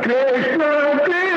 कृष्ण कृष्ण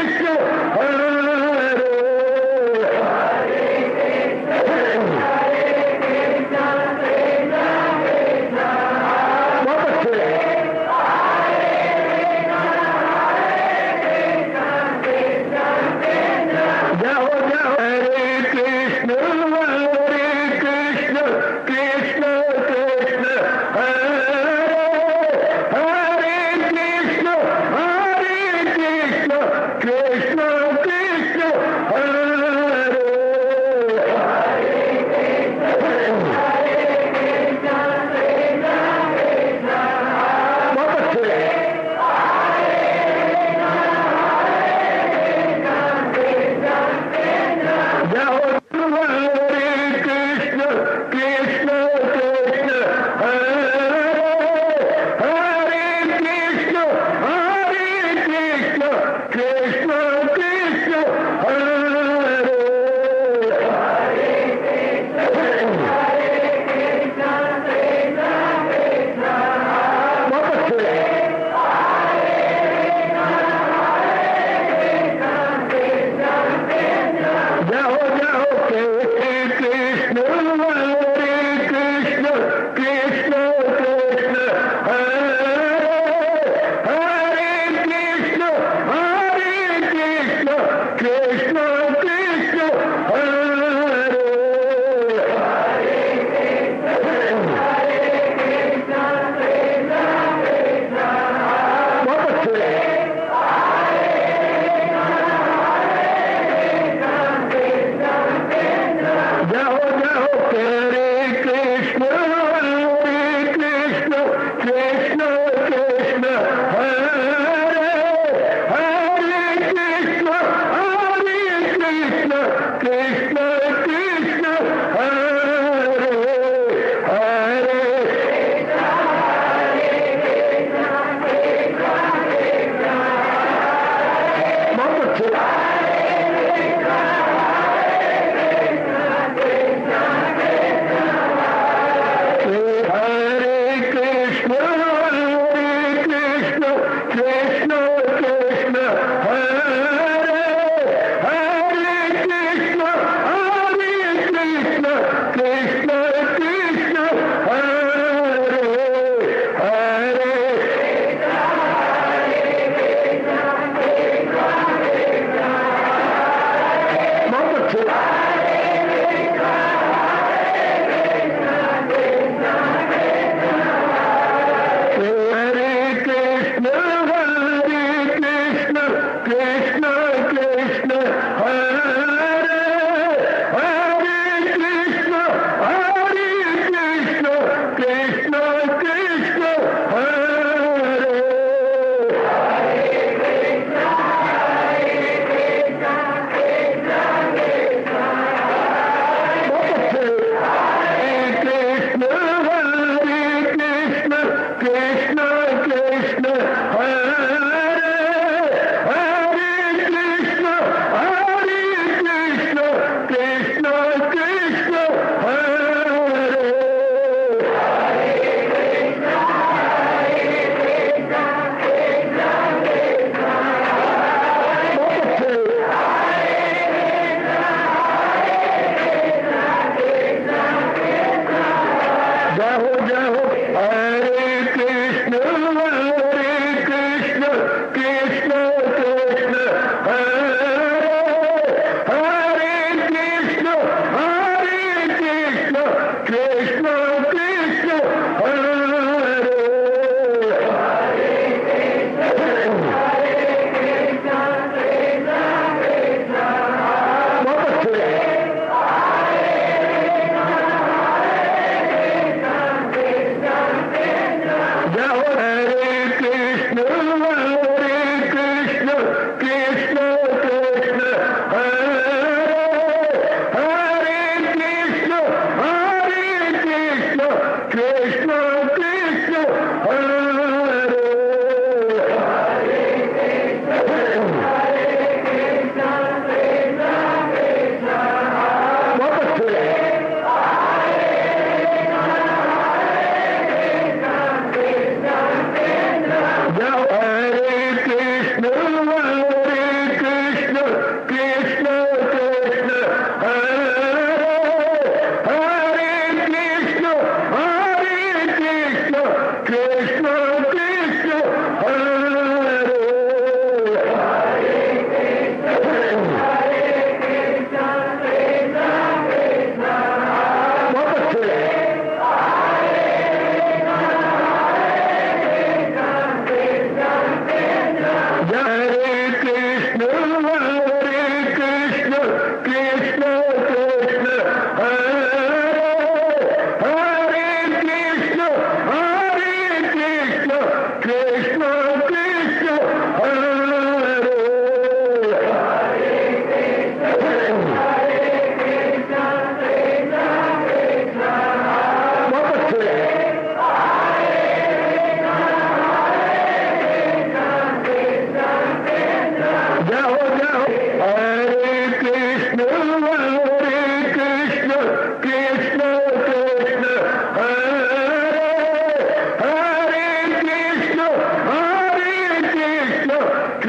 हरे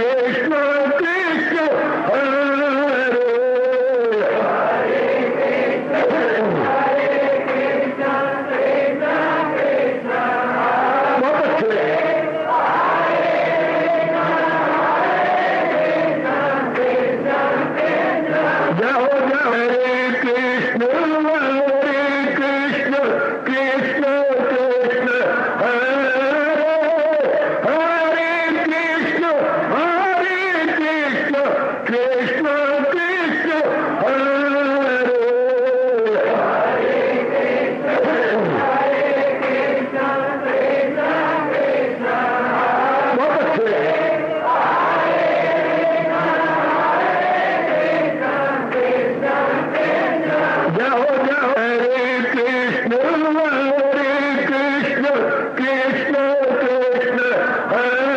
कृष्ण कृष्ण हरे बहुत अच्छे जाओ जाओ हरे कृष्ण कृष्ण कृष्ण कृष्ण हरे हरे कृष्ण कृष्ण कृष्ण हरे बहुत अच्छे जाओ जाओ हरे कृष्ण कृष्ण कृष्ण कृष्ण हरे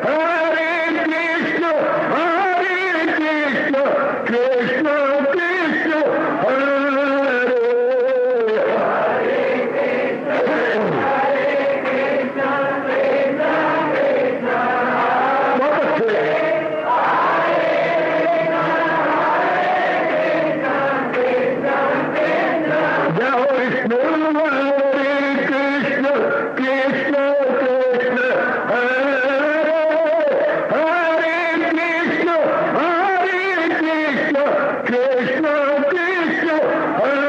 हरे कृष्ण कृष्ण कृष्ण हरे बहुत अच्छे जाओ विष्णु हरे कृष्ण कृष्ण कृष्ण हरे हरे कृष्ण कृष्ण कृष्ण हरे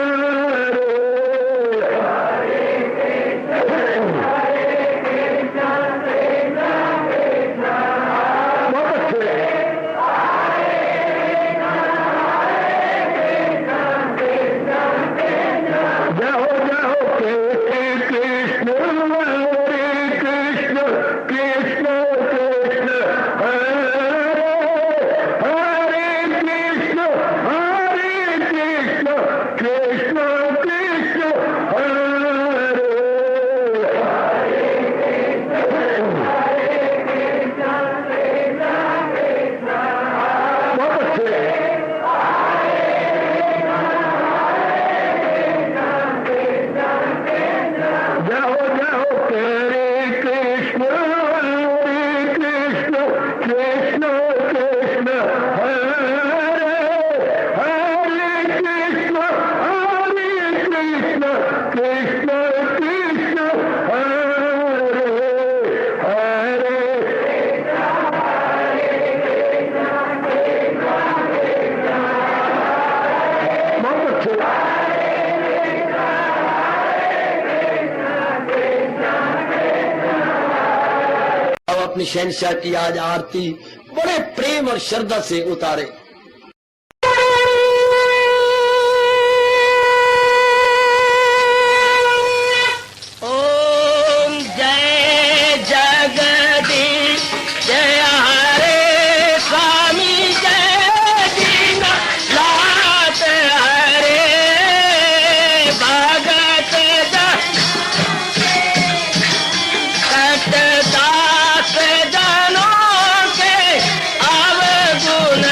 बहुत अच्छे जाओ जाओ कृष्ण हरे कृष्ण कृष्ण कृष्ण हरे हरे कृष्ण कृष्ण कृष्ण हरे बहुत अच्छे जाओ जाओ हरे कृष्ण कृष्ण कृष्ण हरे हरे कृष्ण कृष्ण हरे हरे बहुत अच्छे अब अपनी शहनशाह की आज आरती बड़े प्रेम और श्रद्धा से उतारे। ओम जय जगदीश जय हरे स्वामी जय दीनानाथ हरे भगत दास जनों के अवगुण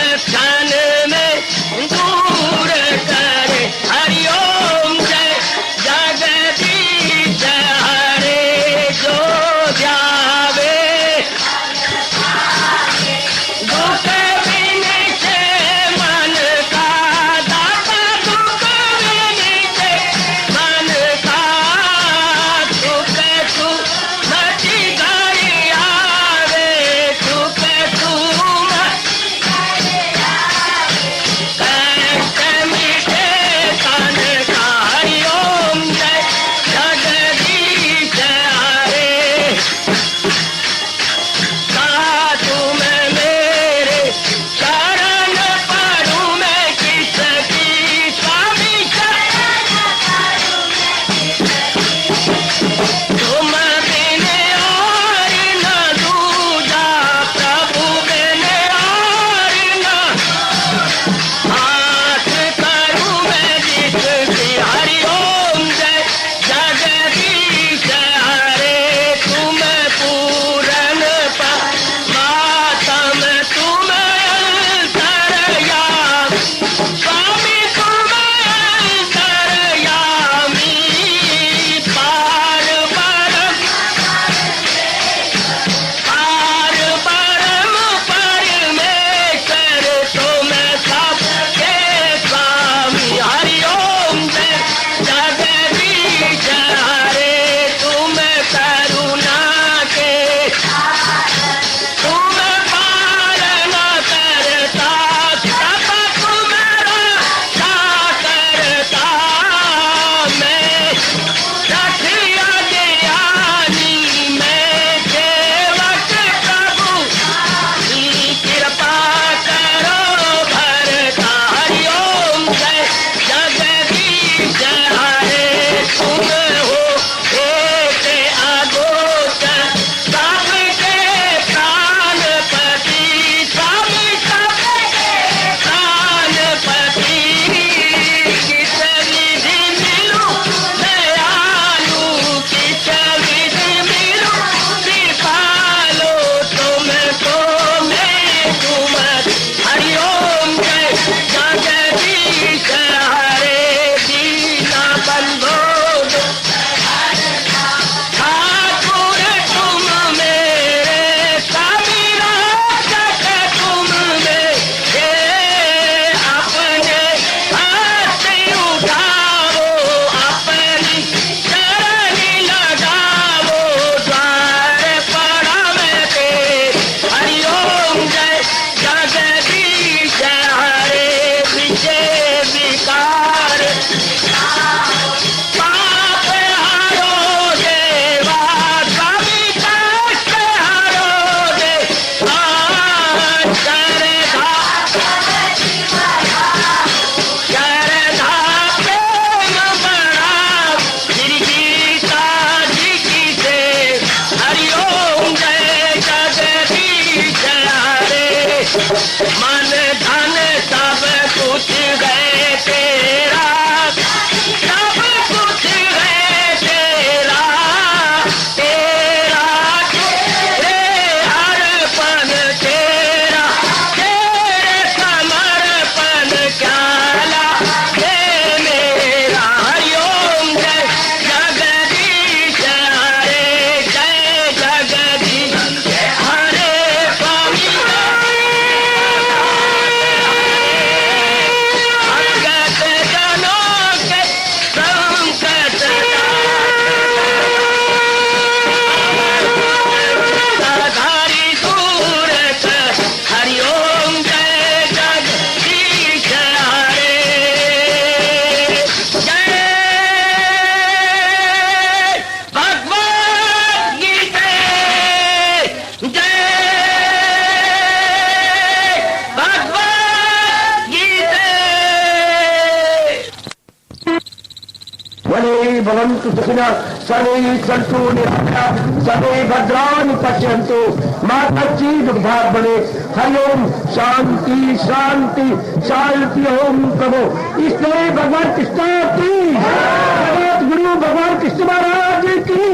भवन्तु सुखिनः सर्वे सन्तु निरामयाः सर्वे भद्राणि पश्यन्तु मा कश्चित् दुःखभाग् भवेत्। हरि ओम शांति शांति शांति। ओम प्रभु इसलिए भगवान कृष्ण की जगत गुरु भगवान कृष्ण महाराज की।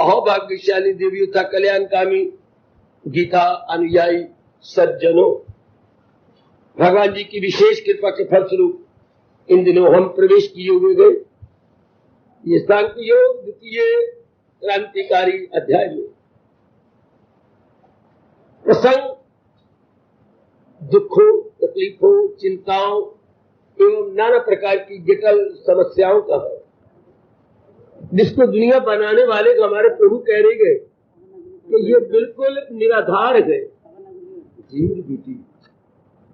अहो भाग्यशाली देवियों था कल्याणकामी गीता अनुयायी सज्जनों, भगवान जी की विशेष कृपा के फलस्वरूप इन दिनों हम प्रवेश किए हुए गए ये सांख्य योग द्वितीय क्रांतिकारी अध्याय में। प्रसंग दुखों, तकलीफों, चिंताओं एवं नाना प्रकार की जटिल समस्याओं का है, जिसको दुनिया बनाने वाले हमारे प्रभु कह रहे गए कि ये बिल्कुल निराधार है।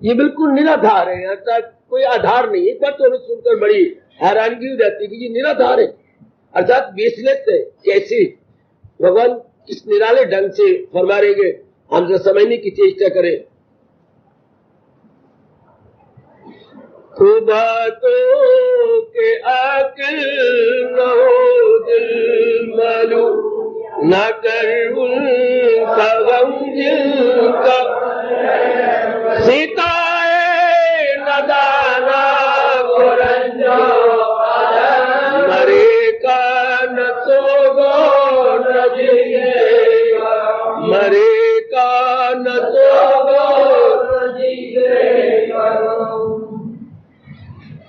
ये बिल्कुल निराधार है, अर्थात कोई आधार नहीं। एक बार तो हमें सुनकर बड़ी हैरानगी हो जाती है कि ये निराधार है, अर्थात बेसलेस है। कैसे भगवान किस निराले ढंग से फरमा रहे गए, हम जरा समझने की चेष्टा करें। तो बातों के अकल न हो दिल मालूम न कर उनका गम जिनका सीताए न दाना गुरंजो मरे का न तो गो न जिएगा मरे का न तो गो न जिएगा।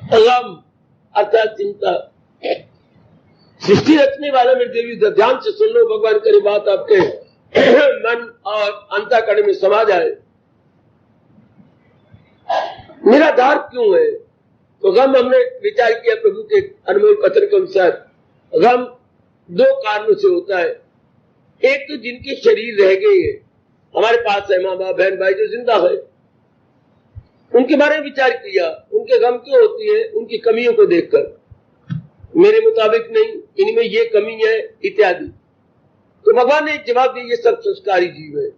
गम अर्थात चिंता। सृष्टि रचने वाला मेरे देवी ध्यान से सुन लो, भगवान करे बात आपके मन और अंतःकरण में समा जाए। निराधार क्यों है? तो गम हमने विचार किया प्रभु के अनमोल कथन के अनुसार गम दो कारणों से होता है। एक तो जिनके शरीर रह गए हैं, हमारे पास है माँ बाप बहन भाई जो जिंदा है, उनके बारे में विचार किया। उनके गम क्यों होती है? उनकी कमियों को देखकर, मेरे मुताबिक नहीं, इनमें ये कमी है इत्यादि। तो भगवान ने जवाब दिया, ये सब संस्कारी जीव है,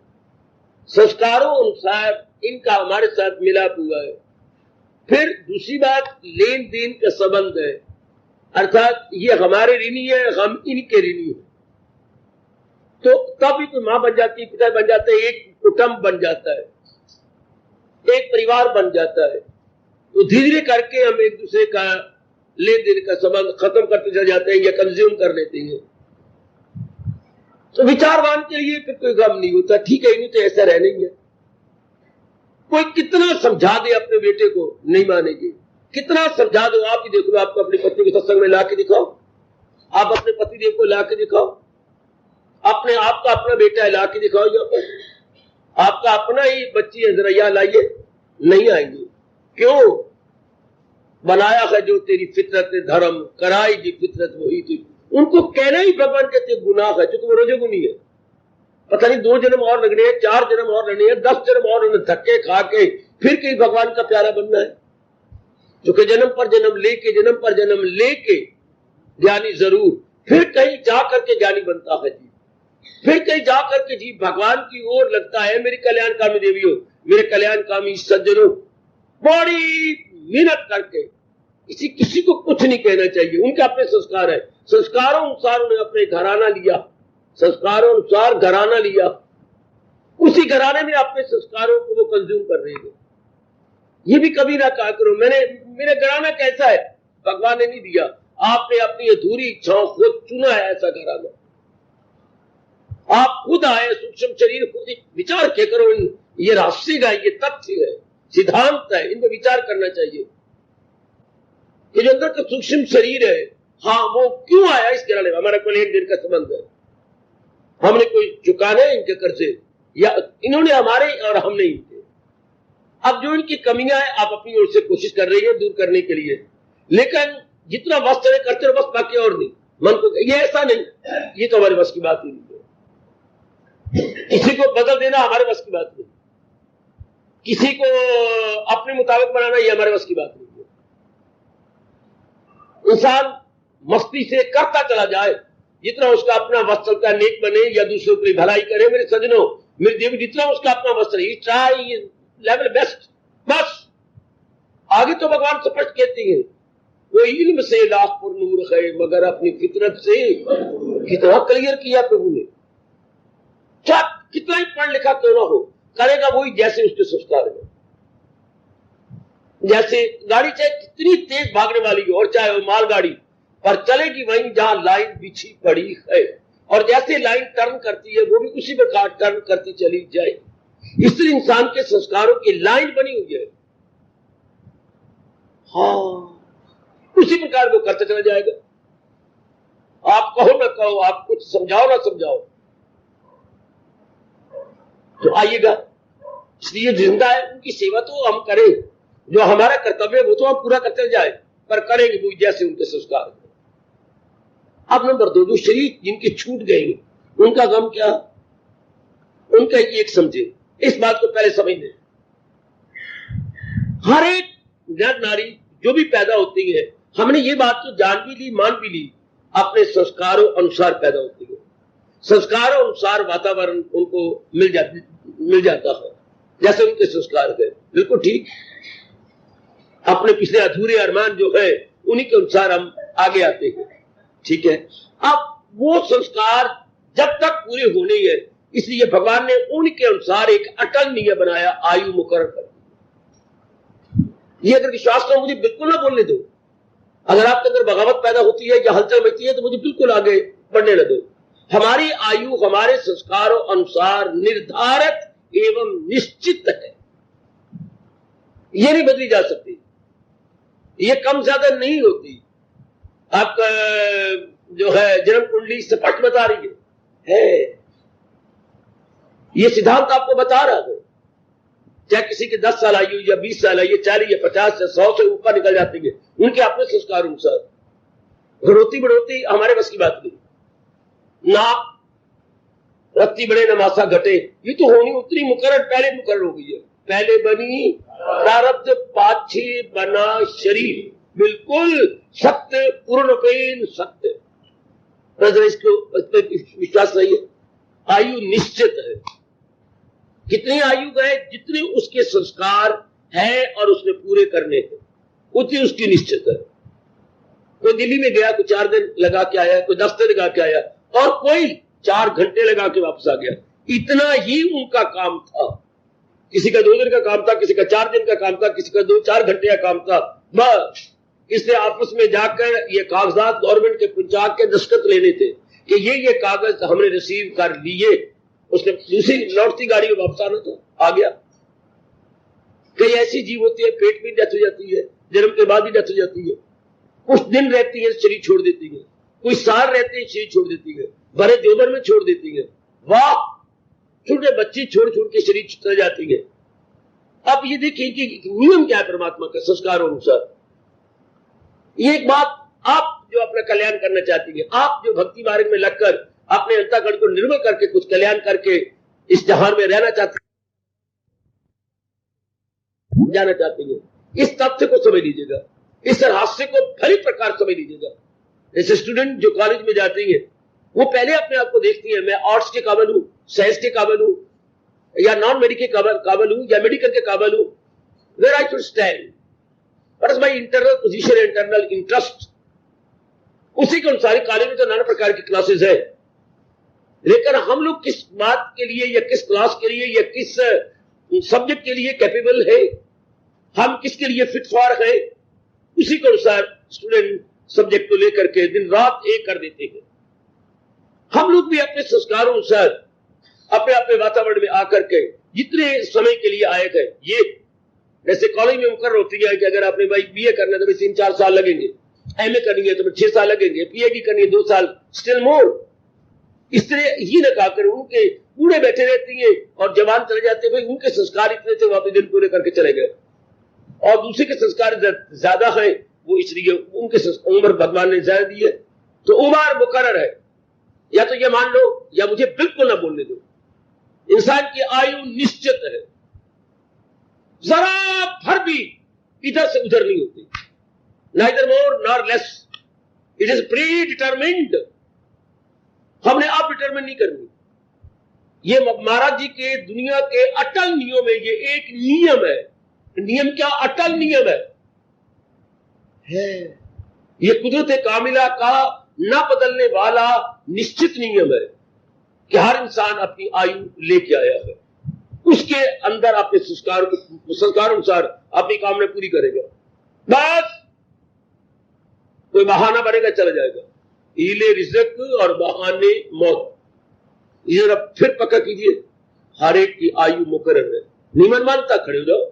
संस्कारों अनुसार इनका हमारे साथ मिलाप हुआ है। फिर दूसरी बात लेन देन का संबंध है, अर्थात ये हमारे ऋणी है, हम इनके ऋणी है। तो तब भी तो माँ बन जाती है, पिता बन जाता है, एक कुटुंब बन जाता है, एक परिवार बन जाता है। तो धीरे धीरे करके हम एक दूसरे का लेन देन का संबंध खत्म करते चले जाते हैं या कंज्यूम कर लेते हैं। तो विचारवान के लिए फिर कोई गम नहीं होता। ठीक है, इन्हें तो ऐसा रहना ही है। कोई कितना समझा दे अपने बेटे को, नहीं मानेगी। कितना समझा दो, आप ही देख लो, आपको अपनी पत्नी को सत्संग में ला के दिखाओ, आप अपने पतिदेव को ला के दिखाओ, अपने आप का अपना बेटा है ला के दिखाओ, यहाँ पर आपका अपना ही बच्ची है, जरा यहाँ लाइए, नहीं आएंगे। क्यों? बनाया है जो तेरी फितरत धर्म कराई जी फितरत वही थी। उनको कहना ही भगवान कहते गुनाह है, क्योंकि वो रजोगुनी है। पता नहीं 2 जन्म और लगने हैं, 4 जन्म और लगने हैं, 10 जन्म और उन्हें धक्के खा के फिर कहीं भगवान का प्यारा बनना है। क्योंकि जन्म पर जन्म लेके ज्ञानी जरूर, फिर कहीं जा करके ज्ञानी बनता है जी, फिर कहीं जा करके जी भगवान की ओर लगता है। मेरी कल्याणकामी देवियों, मेरे कल्याणकामी सज्जनों, बड़ी मेहनत करके किसी को कुछ नहीं कहना चाहिए। उनके अपने संस्कार है, संस्कारों अनुसार उन्हें अपने घराना लिया, संस्कारों अनुसार घराना लिया, उसी घराने में अपने संस्कारों को वो कंज्यूम कर रहे हैं। ये भी कभी ना कहा करो मेरा घराना कैसा है, भगवान ने नहीं दिया, आपने अपनी अधूरी इच्छाओं खुद चुना है ऐसा घराना। आप खुद आए, सूक्ष्म शरीर खुद विचार के करो। ये रहस्य है, ये तथ्य है, सिद्धांत है, इन पर विचार करना चाहिए कि जो अंदर का सूक्ष्म शरीर है, हाँ वो क्यों आया इस घराने में। हमारा कोई लेन देन का संबंध है, हमने कोई चुकाना है इनके कर्जे, या इन्होंने हमारे और हमने इनके। अब जो इनकी कमियां है आप अपनी ओर से कोशिश कर रही है दूर करने के लिए, लेकिन जितना वस्त करते हो बस, बाकी और नहीं। मन को ये ऐसा नहीं, ये तो हमारे बस की बात ही नहीं है। किसी को बदल देना हमारे बस की बात नहीं। किसी को अपने मुताबिक बनाना ये हमारे बस की बात नहीं है। इंसान मस्ती से करता चला जाए, जितना उसका अपना वश चलता नेक बने या दूसरों की भलाई करे। मेरे सजनों, मेरे देव, जितना उसका अपना वश रही, ट्राई लेवल बेस्ट, बस। आगे तो भगवान स्पष्ट कहती है, वो इल्म से लाख पर नूर है, मगर अपनी फितरत से कितना क्लियर किया प्रभु ने। क्या कितना ही पढ़ लिखा क्यों ना हो, करेगा वही जैसे उसके संस्कार है। जैसे गाड़ी चाहे कितनी तेज भागने वाली हो, और चाहे वो मालगाड़ी, पर चलेगी वहीं जहां लाइन बिछी पड़ी है। और जैसे लाइन टर्न करती है, वो भी उसी प्रकार टर्न करती चली जाएगी। इसलिए इंसान के संस्कारों की लाइन बनी हुई है। हाँ, उसी प्रकार वो करते चला जाएगा। आप कहो ना कहो, आप कुछ समझाओ ना समझाओ, तो आइएगा। इसलिए जिंदा है, उनकी सेवा तो हम करें, जो हमारा कर्तव्य है वो तो हम पूरा करते जाए, पर करेंगे वो जैसे उनके संस्कार। अब नंबर 2, जो शरीर जिनके छूट गए उनका गम क्या, उनका एक समझे, इस बात को पहले समझ लें। हर एक नर नारी जो भी पैदा होती है, हमने ये बात तो जान भी ली, मान भी ली, अपने संस्कारों अनुसार पैदा होती है। संस्कारों अनुसार वातावरण उनको मिल जाता है, जैसे उनके संस्कार है। बिल्कुल ठीक। अपने पिछले अधूरे अरमान जो है उन्हीं के अनुसार हम आगे आते हैं। ठीक है। अब वो संस्कार जब तक पूरे होने हैं, इसलिए भगवान ने उनके अनुसार एक अटल नियम बनाया, आयु मुकर्रर कर दी। ये अगर विश्वास करो, मुझे बिल्कुल ना बोलने दो। अगर आपके अंदर बगावत पैदा होती है या हलचल मचती है, तो मुझे बिल्कुल आगे बढ़ने न दो। हमारी आयु हमारे संस्कारों अनुसार निर्धारित एवं निश्चित है, ये नहीं बदली जा सकती, ये कम ज्यादा नहीं होती। आपका जो है जन्म कुंडली स्पष्ट बता रही है, ये सिद्धांत आपको बता रहा है। चाहे किसी के 10 साल आयु या 20 साल आयु, 40 या 50 या 100 से ऊपर निकल जाती है, उनके अपने संस्कार अनुसार। घरोती बढ़ोती हमारे बस की बात नहीं। ना रत्ती बड़े न मासा घटे, ये तो होनी उतनी मुकर्रर पहले मुकर्रर हो गई है। पहले बनी प्रारब्ध, पाछे बना शरीर, बिल्कुल सत्य, पूर्णपेन सत्य। इसको विश्वास नहीं है। आयु निश्चित है, कितनी आयु गए, जितने उसके संस्कार है और उसने पूरे करने हैं, उतनी उसकी निश्चित है। कोई दिल्ली में गया, कोई 4 दिन लगा के आया, कोई 10 दिन लगा के आया, और कोई 4 घंटे लगा के वापस आ गया। इतना ही उनका काम था। किसी का 2 दिन का काम था, किसी का 4 दिन का काम था, किसी का 2-4 घंटे का काम था। बस इससे आपस में जाकर ये कागजात गवर्नमेंट के पहुंचा के दस्तखत लेने थे कि ये कागज हमने रिसीव कर लिए। उसने दूसरी लौटती गाड़ी में वापस आना तो आ गया। कई ऐसी जीव होती है, पेट में डेथ हो जाती है, जन्म के बाद ही डेथ हो जाती है। कुछ दिन रहती है, शरीर छोड़ देती है। कोई साल रहते हैं, शरीर छोड़ देती है। भरे जोबर में छोड़ देती है। वाह, छोटे बच्चे छोड़ छोड़ के शरीर चल जाती है। अब ये देखिए कि नियम क्या है परमात्मा का, संस्कारों अनुसार। ये एक बात, आप जो अपना कल्याण करना चाहती है, आप जो भक्ति मार्ग में लगकर अपने अंतःकरण को निर्मल करके कुछ कल्याण करके इस जहान में रहना चाहती, जाना चाहती है, इस तथ्य को समझ लीजिएगा, इस रहस्य को भली प्रकार समझ लीजिएगा। जैसे स्टूडेंट जो कॉलेज में जाती है, वो पहले अपने आप को देखती है, मैं आर्ट्स के काबिल हूं, साइंस के काबिल हूं, या नॉन मेडिकल काबिल हूं, या मेडिकल के काबिल हूं, where I should stand, what is my internal position, internal interest. उसी के अनुसार कॉलेज में तो नाना प्रकार की क्लासेस है, लेकिन हम लोग किस बात के लिए या किस क्लास के लिए या किस सब्जेक्ट के लिए कैपेबल है, हम किसके लिए फिट फॉर है, उसी के अनुसार स्टूडेंट सब्जेक्ट को लेकर के दिन रात एक कर देते हैं। हम लोग भी अपने संस्कारों अनुसार अपने अपने वातावरण में आकर के जितने समय के लिए आए थे, ये जैसे कॉलेज में मुकर्रर होती है कि अगर आपने भाई बीए करना है तो 3-4 साल लगेंगे, एमए करनी है तो 6 साल लगेंगे, पीएचडी करनी है 2 साल, स्टिल मोर। इस तरह ही न कहकर उनके बूढ़े बैठे रहती है और जवान चले जाते, भाई उनके संस्कार इतने थे, वहां पे दिन पूरे करके चले गए, और दूसरे के संस्कार ज्यादा है, वो इसलिए उनके उम्र भगवान ने ज्यादा दी है। तो उम्र मुकर्रर है, या तो ये मान लो या मुझे बिल्कुल ना बोलने दो। इंसान की आयु निश्चित है, जरा भर भी इधर से उधर नहीं होती, neither more nor less, it is pre determined. हमने अब डिटरमिन नहीं करनी। ये महाराज जी के दुनिया के अटल नियम है, ये एक नियम है। नियम क्या? अटल नियम है। ये कुदरत कामिला का न बदलने वाला निश्चित नियम है कि हर इंसान अपनी आयु लेके आया है, उसके अंदर अपने संस्कार अनुसार अपनी कामना पूरी करेगा। बस कोई बहाना बनेगा, चला जाएगा। हीले रिज़्क और बहाने मौत। ये जरा फिर पक्का कीजिए, हर एक की आयु मुकर्रर है। निमन मानता खड़े हो जाओ,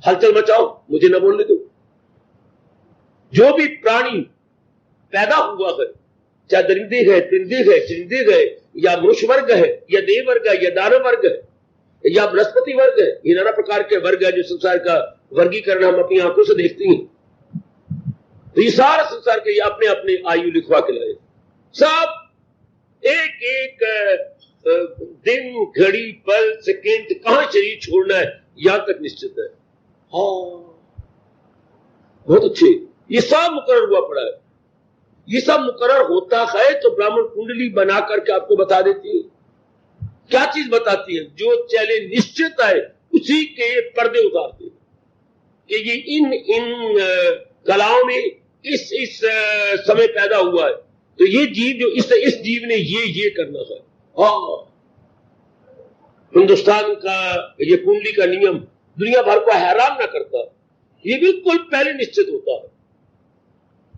हलचल मचाओ, मुझे न बोलने दो। जो भी प्राणी पैदा हुआ है, चाहे दरिंदे गए, परिंदे गए, चरिंदे गए, या मनुष्य वर्ग है, या देव वर्ग है, या दानव वर्ग है, या वनस्पति वर्ग है, ये नाना प्रकार के वर्ग है जो संसार का वर्गीकरण हम अपनी आंखों से देखते हैं। तो ये सारा संसार के अपने अपने आयु लिखवा के लाए। सब एक एक दिन, घड़ी, पल, सेकेंड कहां शरीर छोड़ना है यहां तक निश्चित है। हाँ, बहुत अच्छे। ये सब मुकर्रर हुआ पड़ा है। ये सब मुकर्रर होता है तो ब्राह्मण कुंडली बना करके आपको बता देती है। क्या चीज बताती है? जो चले निश्चित है उसी के पर्दे उतारते हैं कि ये इन कलाओं में इस समय पैदा हुआ है, तो ये जीव जो इस जीव ने ये करना है। हाँ, हिंदुस्तान का ये कुंडली का नियम दुनिया भर को हैरान ना करता, ये बिल्कुल पहले निश्चित होता है।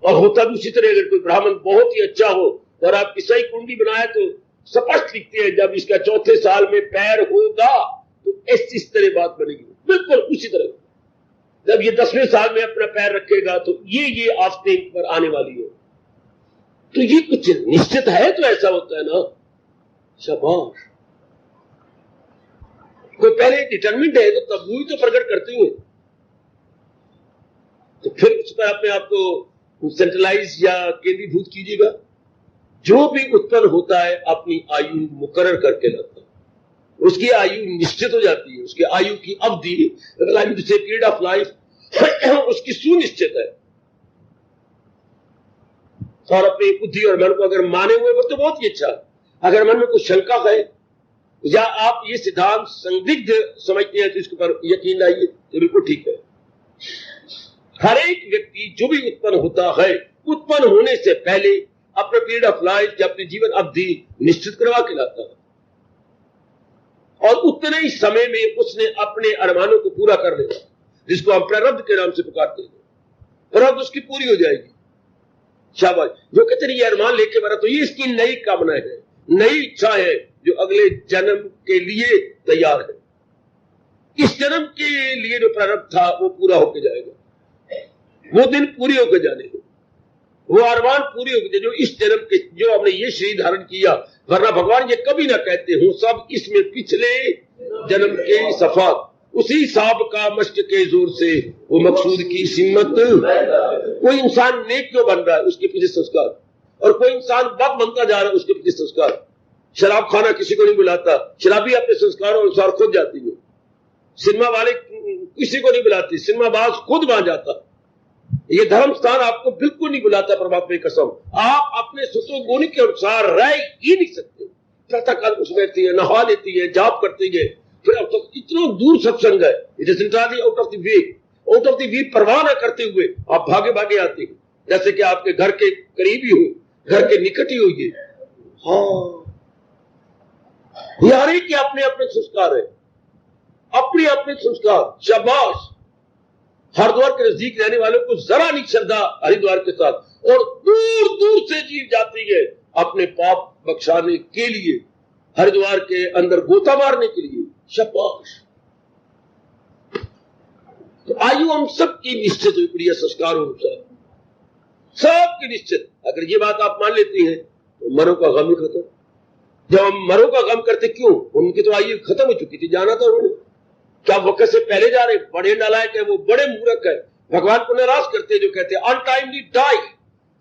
और होता भी उसी तरह। अगर कोई ब्राह्मण बहुत ही अच्छा हो और आपकी सही कुंडली बनाए तो स्पष्ट लिखते हैं जब इसका 4थे साल में पैर होगा तो इस तरह बात बनेगी, बिल्कुल उसी तरह। जब ये 10वें साल में अपना पैर रखेगा तो ये आस्ते पर आने वाली है। तो ये कुछ निश्चित है तो ऐसा होता है ना। शाबाश। कोई पहले डिटरमिन्ड है तो तब वो तो प्रकट करती है। तो फिर उस पर अपने आप को सेंट्रलाइज या केंद्रीभूत कीजिएगा। जो भी उत्पन्न होता है अपनी आयु मुकर्रर करके लाता है, उसकी आयु निश्चित हो जाती है, उसकी आयु की अवधि, पीरियड ऑफ लाइफ उसकी सुनिश्चित है। और अपनी बुद्धि और मन को अगर माने हुए वो तो बहुत ही अच्छा। अगर मन में कुछ शंका है या आप ये सिद्धांत संदिग्ध समझते हैं तो इसके ऊपर यकीन लाइए तो बिल्कुल ठीक है। हर एक व्यक्ति जो भी उत्पन्न होता है, उत्पन्न होने से पहले अपने पीरियड ऑफ लाइफ या अपनी जीवन अवधि निश्चित करवा के लाता है, और उतने ही समय में उसने अपने अरमानों को पूरा कर लेगा, जिसको हम प्रारब्ध के नाम से पुकारते हैं। प्रारब्ध उसकी पूरी हो जाएगी। शाबाश। जो कहते हैं ये अरमान लेके बना, तो ये इसकी नई कामना है, नई इच्छा है जो अगले जन्म के लिए तैयार है। इस जन्म के लिए जो प्रारब्ध था वो पूरा होकर जाएगा, वो दिन पूरे होकर जाने हैं, वो अरमान पूरी होकर जो इस जन्म के जो हमने ये शरीर धारण किया। वरना भगवान ये कभी ना कहते हो सब इसमें पिछले जन्म के सफात, उसी साब का मश्क के जोर से वो मकसूद की सिम्मत। कोई इंसान नेक क्यों बन रहा है, उसके पीछे संस्कार, और कोई इंसान बद बनता जा रहा है, उसके पीछे संस्कार। शराब खाना किसी को नहीं बुलाता, शराबी अपने संस्कारों अनुसार खुद जाती है। सिनेमा वाले किसी को नहीं बुलाते, सिनेमा बाज खुद वहां जाता। ये धर्म स्थान आपको बिल्कुल नहीं बुलाता, परमात्मा की कसम। आप अपने सुसो गुण के अनुसार रह ही नहीं सकते। प्रातःकाल कुछ बैठती है, नहा लेती है, जाप करती है, फिर अब तक इतना दूर सत्संग है, it is entirely out of the way. Out of the way परवाह न करते हुए आप भागे भागे आते हैं, जैसे कि आपके घर के करीब ही हो, घर के निकट ही हो। ये हाँ, हर एक के अपने अपने संस्कार है, अपने अपने संस्कार। शाबाश। हरिद्वार के नजदीक रहने वालों को जरा नहीं श्रद्धा हरिद्वार के साथ, और दूर दूर से जीव जाती है अपने पाप बख्शाने के लिए, हरिद्वार के अंदर गोता मारने के लिए। शाबाश। तो आयु हम सबकी निश्चित हुई प्रिय संस्कारों अनुसार, सबकी निश्चित। अगर ये बात आप मान लेती हैं तो मरो का गम ही खत्म। जब हम मरो का गम करते, क्यों? उनकी तो आयु खत्म हो चुकी थी, जाना था उन्होंने। क्या वक्त से पहले जा रहे? बड़े नालायक है वो, बड़े मूर्ख है। भगवान को नाराज करते जो कहते हैं untimely died,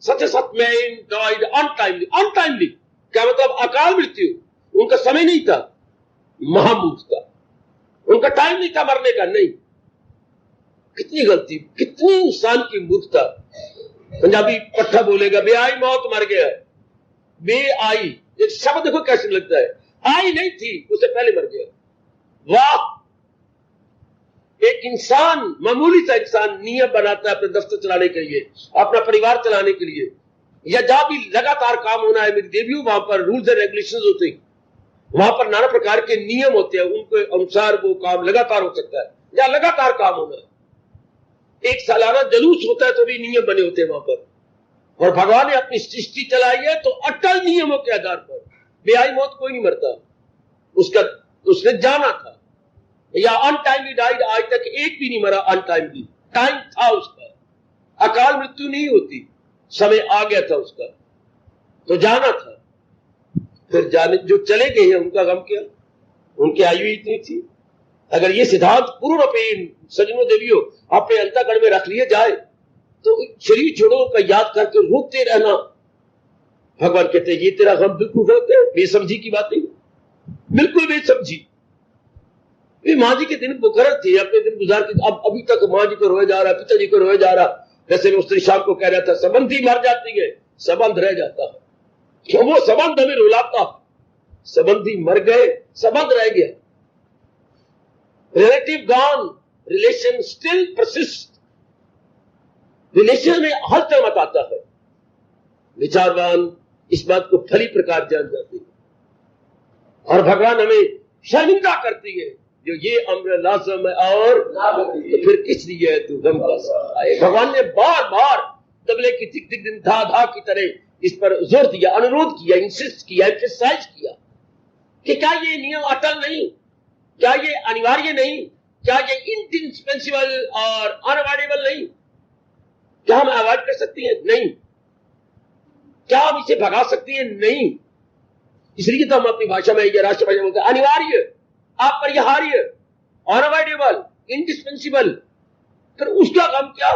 such such man died untimely. Untimely क्या मतलब? अकाल मृत्यु। उनका समय नहीं था, महामूर्ख था। उनका टाइम नहीं था मरने का, नहीं। कितनी गलती, कितनी इंसान की मूर्खता। पंजाबी पट्टा बोलेगा बेआई मौत, मर गया। बेआई, ये शब्द देखो कैसे लगता है, आई नहीं थी, उससे पहले मर गया। वाह! एक इंसान, मामूली सा इंसान नियम बनाता है अपने दफ्तर चलाने के लिए, अपना परिवार चलाने के लिए, या जहां भी लगातार काम होना है मेरी देवियों, वहां पर रूल्स एंड रेगुलेशंस होते हैं, वहां पर नाना प्रकार के नियम होते हैं, उनके अनुसार वो काम लगातार हो सकता है। जहां लगातार काम होना है, एक सालाना जुलूस होता है तो भी नियम बने होते हैं वहां पर। और भगवान ने अपनी सृष्टि चलाई है तो अटल नियमों के आधार पर। बेआई मौत कोई नहीं मरता, उसका उसने जाना था, या अनटाइमली डाइड, आज तक एक भी नहीं मरा अनटाइमली। टाइम था उसका, अकाल मृत्यु नहीं होती, समय आ गया था उसका, तो जाना था। फिर जाने जो चले गए हैं उनका गम क्या, उनकी आयु इतनी थी। अगर ये सिद्धांत पूर्ण रूपेण सजनों देवियों अपने अंतःकरण में रख लिए जाए तो शरीर छोड़ो का याद करके रोकते रहना। भगवान कहते हैं ये तेरा गम बिल्कुल गलत है, बेसमझी की बात नहीं, बिल्कुल बेसमझी। माँ जी के दिन मुकर्रर थे, अपने दिन गुजार के, अब अभी तक माँ जी को रोया जा रहा है, पिताजी को रोया जा रहा। जैसे मैं उस दिन शाम को कह रहा था, संबंधी मर जाती है, संबंध रह जाता है। क्यों? वो संबंध हमें रुलाता, संबंधी मर गए, संबंध रह गया। Relative gone, relation still persist. Relation में हलचल मत आता है। विचारवान इस बात को भली प्रकार जान जाते हैं, और भगवान हमें शर्मिंदा करती है जो ये अम्र लाज़म है और तो फिर किस लिए है तू गम का सहाय। भगवान ने बार बार तबले की दिक दिक दिन धा धा की तरह इस पर जोर दिया, अनुरोध किया, इंसिस्ट किया, एम्फसाइज किया कि क्या ये नियम अटल नहीं, क्या ये अनिवार्य नहीं, क्या ये इंडिस्पेंसिबल और अनअवॉइडेबल नहीं, क्या हम अवॉइड कर सकती हैं? नहीं। क्या हम इसे भगा सकती हैं? नहीं। इसलिए तो हम अपनी भाषा में, ये राष्ट्रभाषा बोलते हैं, अनिवार्य, अपरिहार्य, अनअवॉइडेबल, इंडिस्पेंसिबल। फिर उसका गम क्या?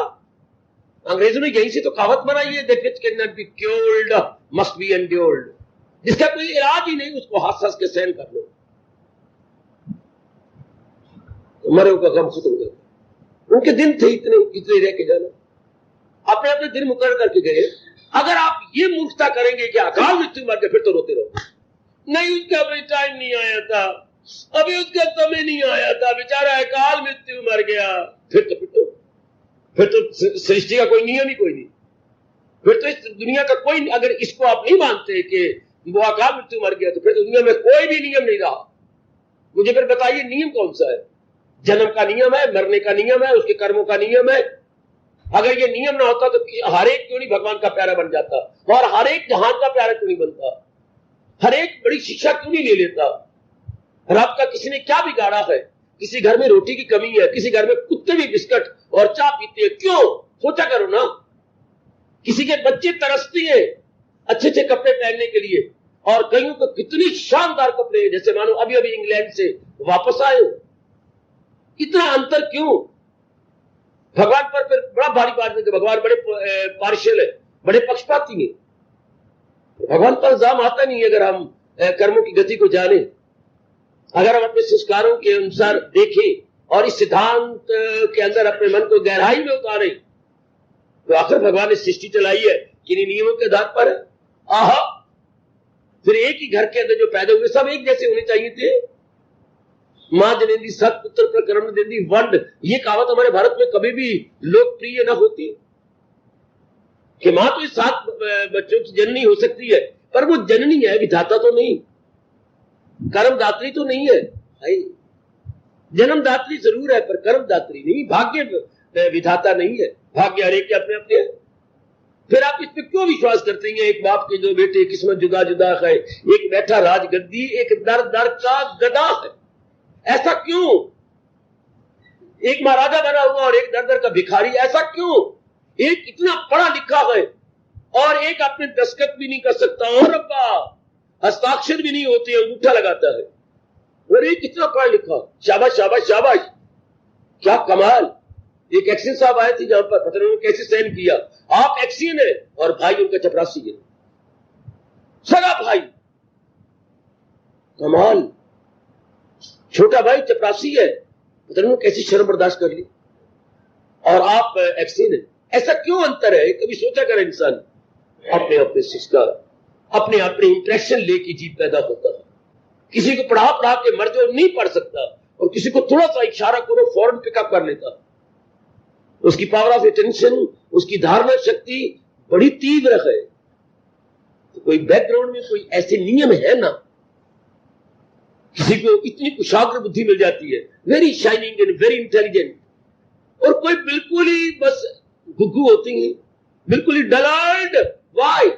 अंग्रेजों ने यहीं से तो कहावत बनाई है, that which can not be cured must be endured. जिसका कोई इलाज ही नहीं उसको हंस हंस के सहन कर लो, तो मरे का गम खत्म हो गया। उनके दिन थे इतने रह के जाना, अपने अपने दिन मुकर्रर करके गए। अगर आप ये मूर्खता करेंगे कि अकाल मृत्यु मर के, फिर तो रोते रहो, नहीं उसका अभी टाइम नहीं आया था, अभी उसका समय नहीं आया था, बेचारा अकाल मृत्यु मर गया। फिर तो सृष्टि का कोई नियम ही कोई नहीं, फिर तो इस दुनिया का कोई, अगर इसको आप नहीं मानते कि वो अकाल मृत्यु मर गया, तो फिर दुनिया में कोई भी नियम नहीं रहा। मुझे फिर बताइए नियम कौन सा है? जन्म का नियम है, मरने का नियम है, उसके कर्मों का नियम है। अगर ये नियम ना होता तो हर एक क्यों नहीं भगवान का प्यारा बन जाता, और हर एक जहान का प्यारा क्यों नहीं बनता, हर एक बड़ी शिक्षा क्यों नहीं ले लेता। रब का किसी ने क्या बिगाड़ा है? किसी घर में रोटी की कमी है, किसी घर में कुत्ते भी बिस्किट और चाय पीते हैं, क्यों? सोचा करो ना। किसी के बच्चे तरसते हैं अच्छे अच्छे कपड़े पहनने के लिए, और कईयों को कितनी शानदार कपड़े हैं, जैसे मानो अभी अभी इंग्लैंड से वापस आए हो। इतना अंतर क्यों? भगवान पर फिर बड़ा भारी बात है कि भगवान बड़े पार्शियल है, बड़े पक्षपाती है। भगवान पर इल्जाम आता नहीं अगर हम कर्मों की गति को जाने, अगर हम अपने संस्कारों के अनुसार देखें और इस सिद्धांत के अंदर अपने मन को गहराई में उतारे, तो आखिर भगवान ने सृष्टि चलाई है किन्हीं नियमों के आधार पर। आहा, फिर एक ही घर के अंदर जो पैदा हुए सब एक जैसे होने चाहिए थे। मां जनेंदी सत पुत्र प्रकरण देंदी वंड, ये कहावत हमारे भारत में कभी भी लोकप्रिय न होती कि मां तो इस 7 बच्चों की जननी हो सकती है, पर वो जननी है, विधाता तो नहीं, कर्मदात्री तो नहीं है। जन्मदात्री जरूर है पर कर्मदात्री नहीं, भाग्य विधाता नहीं है। भाग्य हर एक के अपने अपने है। फिर आप इस पे क्यों विश्वास करते हैं? एक बाप के 2 बेटे, किस्मत जुदा जुदा है, एक बैठा राजगद्दी, एक दर दर का गदा है। ऐसा क्यों? एक महाराजा बना हुआ और एक दर दर का भिखारी, ऐसा क्यों? एक इतना पढ़ा लिखा है और एक अपने दस्तखत भी नहीं कर सकता, और अब्बा हस्ताक्षर भी नहीं होते, अंगूठा लगाता है, और एक इतना पढ़ा लिखा। शाबाश शाबाश शाबाश, क्या कमाल। एक एक्शन साहब आए थे जहां पर, पता नहीं कैसे सहन किया। आप एक्शन है और भाई उनका चपरासी है, सगा भाई, कमाल। छोटा भाई चपरासी है पता नहीं कैसी शर्म बर्दाश्त कर ली, और आप एक्सीन है। ऐसा क्यों अंतर है? कभी सोचा कर इंसान अपने अपने संस्कार, अपने अपने इंप्रेशन लेके जीत पैदा होता है। किसी को पढ़ा पढ़ा के मर जो नहीं पढ़ सकता, और किसी को थोड़ा सा इशारा करो फौरन पिकअप कर लेता। उसकी पावर ऑफ अटेंशन, उसकी धारणा शक्ति बड़ी तीव्र है। तो कोई बैकग्राउंड में कोई ऐसे नियम है ना, किसी को इतनी कुशाग्र बुद्धि मिल जाती है, very shining and very intelligent, और कोई बिल्कुल ही बस गुग्गू होती है, बिल्कुल ही डलाइड। वाई?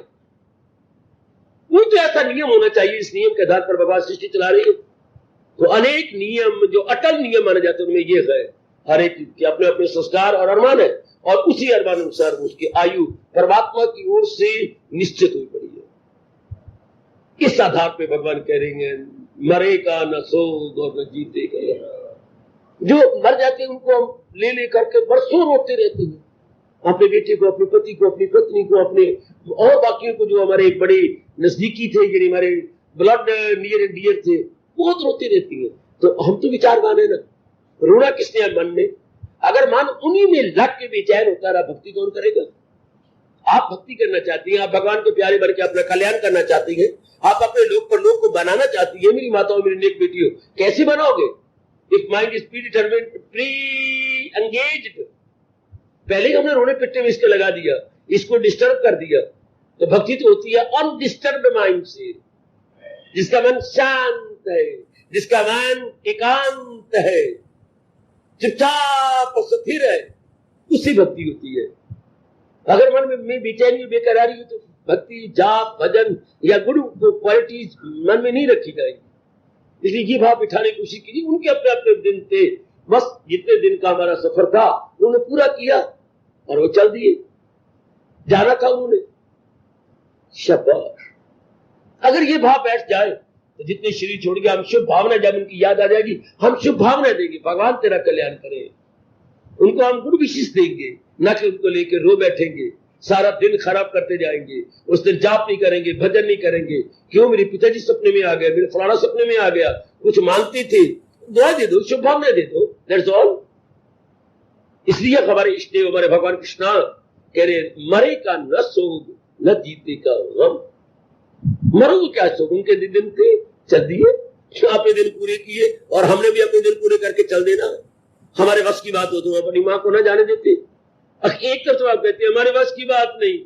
वो तो ऐसा नियम होना चाहिए, इस नियम के आधार पर भगवान सृष्टि चला रही है। तो अनेक नियम जो अटल नियम माने जाते हैं, उनमें ये है हर एक के अपने अपने संस्कार और अरमान है, और उसी अरमान अनुसार उसकी आयु परमात्मा की ओर से निश्चित हुई पड़ी है। इस आधार पे भगवान कह रहे हैं मरेगा न सोग और न जीतेगा। जो मर जाते हैं उनको हम ले ले करके बरसों रोते रहते हैं, अपने बेटे को, अपने पति को, अपनी पत्नी को, अपने और बाकियों को जो हमारे एक बड़े नजदीकी थे, यानी हमारे ब्लड नियर एंड डियर थे, बहुत रोते रहती है। तो हम तो विचारवान है ना, रोना किसने मन में? अगर मन उन्हीं में लग के बेचैन होता रहा, भक्ति कौन करेगा? आप भक्ति करना चाहती हैं, आप भगवान के प्यारे बन के अपना कल्याण करना चाहती हैं, आप अपने लोग पर लोग को बनाना चाहती है। मेरी माताओं, मेरी नेक बेटियों, कैसे बनाओगे? If mind is pre determined, pre engaged, पहले हमने रोने पिट्टे में इसके लगा दिया, इसको डिस्टर्ब कर दिया, तो भक्ति तो होती है अनडिस्टर्ब्ड माइंड से, जिसका मन शांत है, जिसका मन एकांत है, चुपचाप स्थिर है, उसी भक्ति होती है। अगर मन में बेचैनी बेकरारी हो तो भक्ति, जाप, भजन या गुरु को क्वालिटीज मन में नहीं रखी जाएगी। इसलिए ये भाव बिठाने की कोशिश कीजिए। उनके अपने अपने दिन थे, बस जितने दिन का हमारा सफर था उन्होंने पूरा किया और वो चल दिए, जाना था उन्होंने, शाबाश। अगर ये भाव बैठ जाए तो जितने शरीर छोड़ गए, हम शुभ भावना, जब उनकी याद आ जाएगी हम शुभ भावना देंगे, भगवान तेरा कल्याण करे। उनको हम गुरु विशेष देंगे, न कि उनको लेकर रो बैठेंगे, सारा दिन खराब करते जाएंगे, उस दिन जाप नहीं करेंगे, भजन नहीं करेंगे। क्यों? मेरे पिताजी सपने में आ गए, मेरे फलाना सपने में आ गया, कुछ मानते थे, दुआ दे दो, शुभ भावना दे दो, दैट्स ऑल। इसलिए हमारे इष्ट देव, हमारे भगवान कृष्णा कह रहे मरे का न सोग न जीते का गम। मरो तो क्या सोग, उनके दिन थे, चल दिए, अपने दिन पूरे किए, और हमने भी अपने दिन पूरे करके चल देना। हमारे वश की बात हो तो अपनी माँ को ना जाने देते। एक तरफ तो आप कहते हैं हमारे वश की बात नहीं,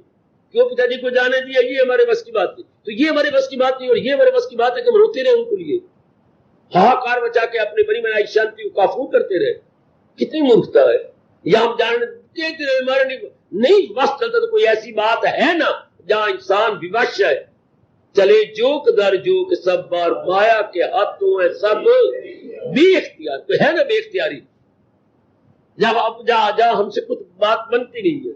क्यों पिताजी को जाने दिया, ये हमारे वश की बात नहीं, तो ये हमारे वश की बात नहीं, और ये हमारे वश की बात है कि हम रोते रहे उनको लिए, हाहाकार मचा के अपने बड़ी मनाई शांति को काफू करते रहे। कितनी मूर्खता है। या हम जान देते रहे, हमारे नहीं वश चलता तो कोई ऐसी बात है ना जहां इंसान विवश है। चले जोक दर जोक सब बार माया के हाथों है सब बेख्तियार, तो है ना बेख्तियारी। जब आप जहां हमसे कुछ बात बनती नहीं है,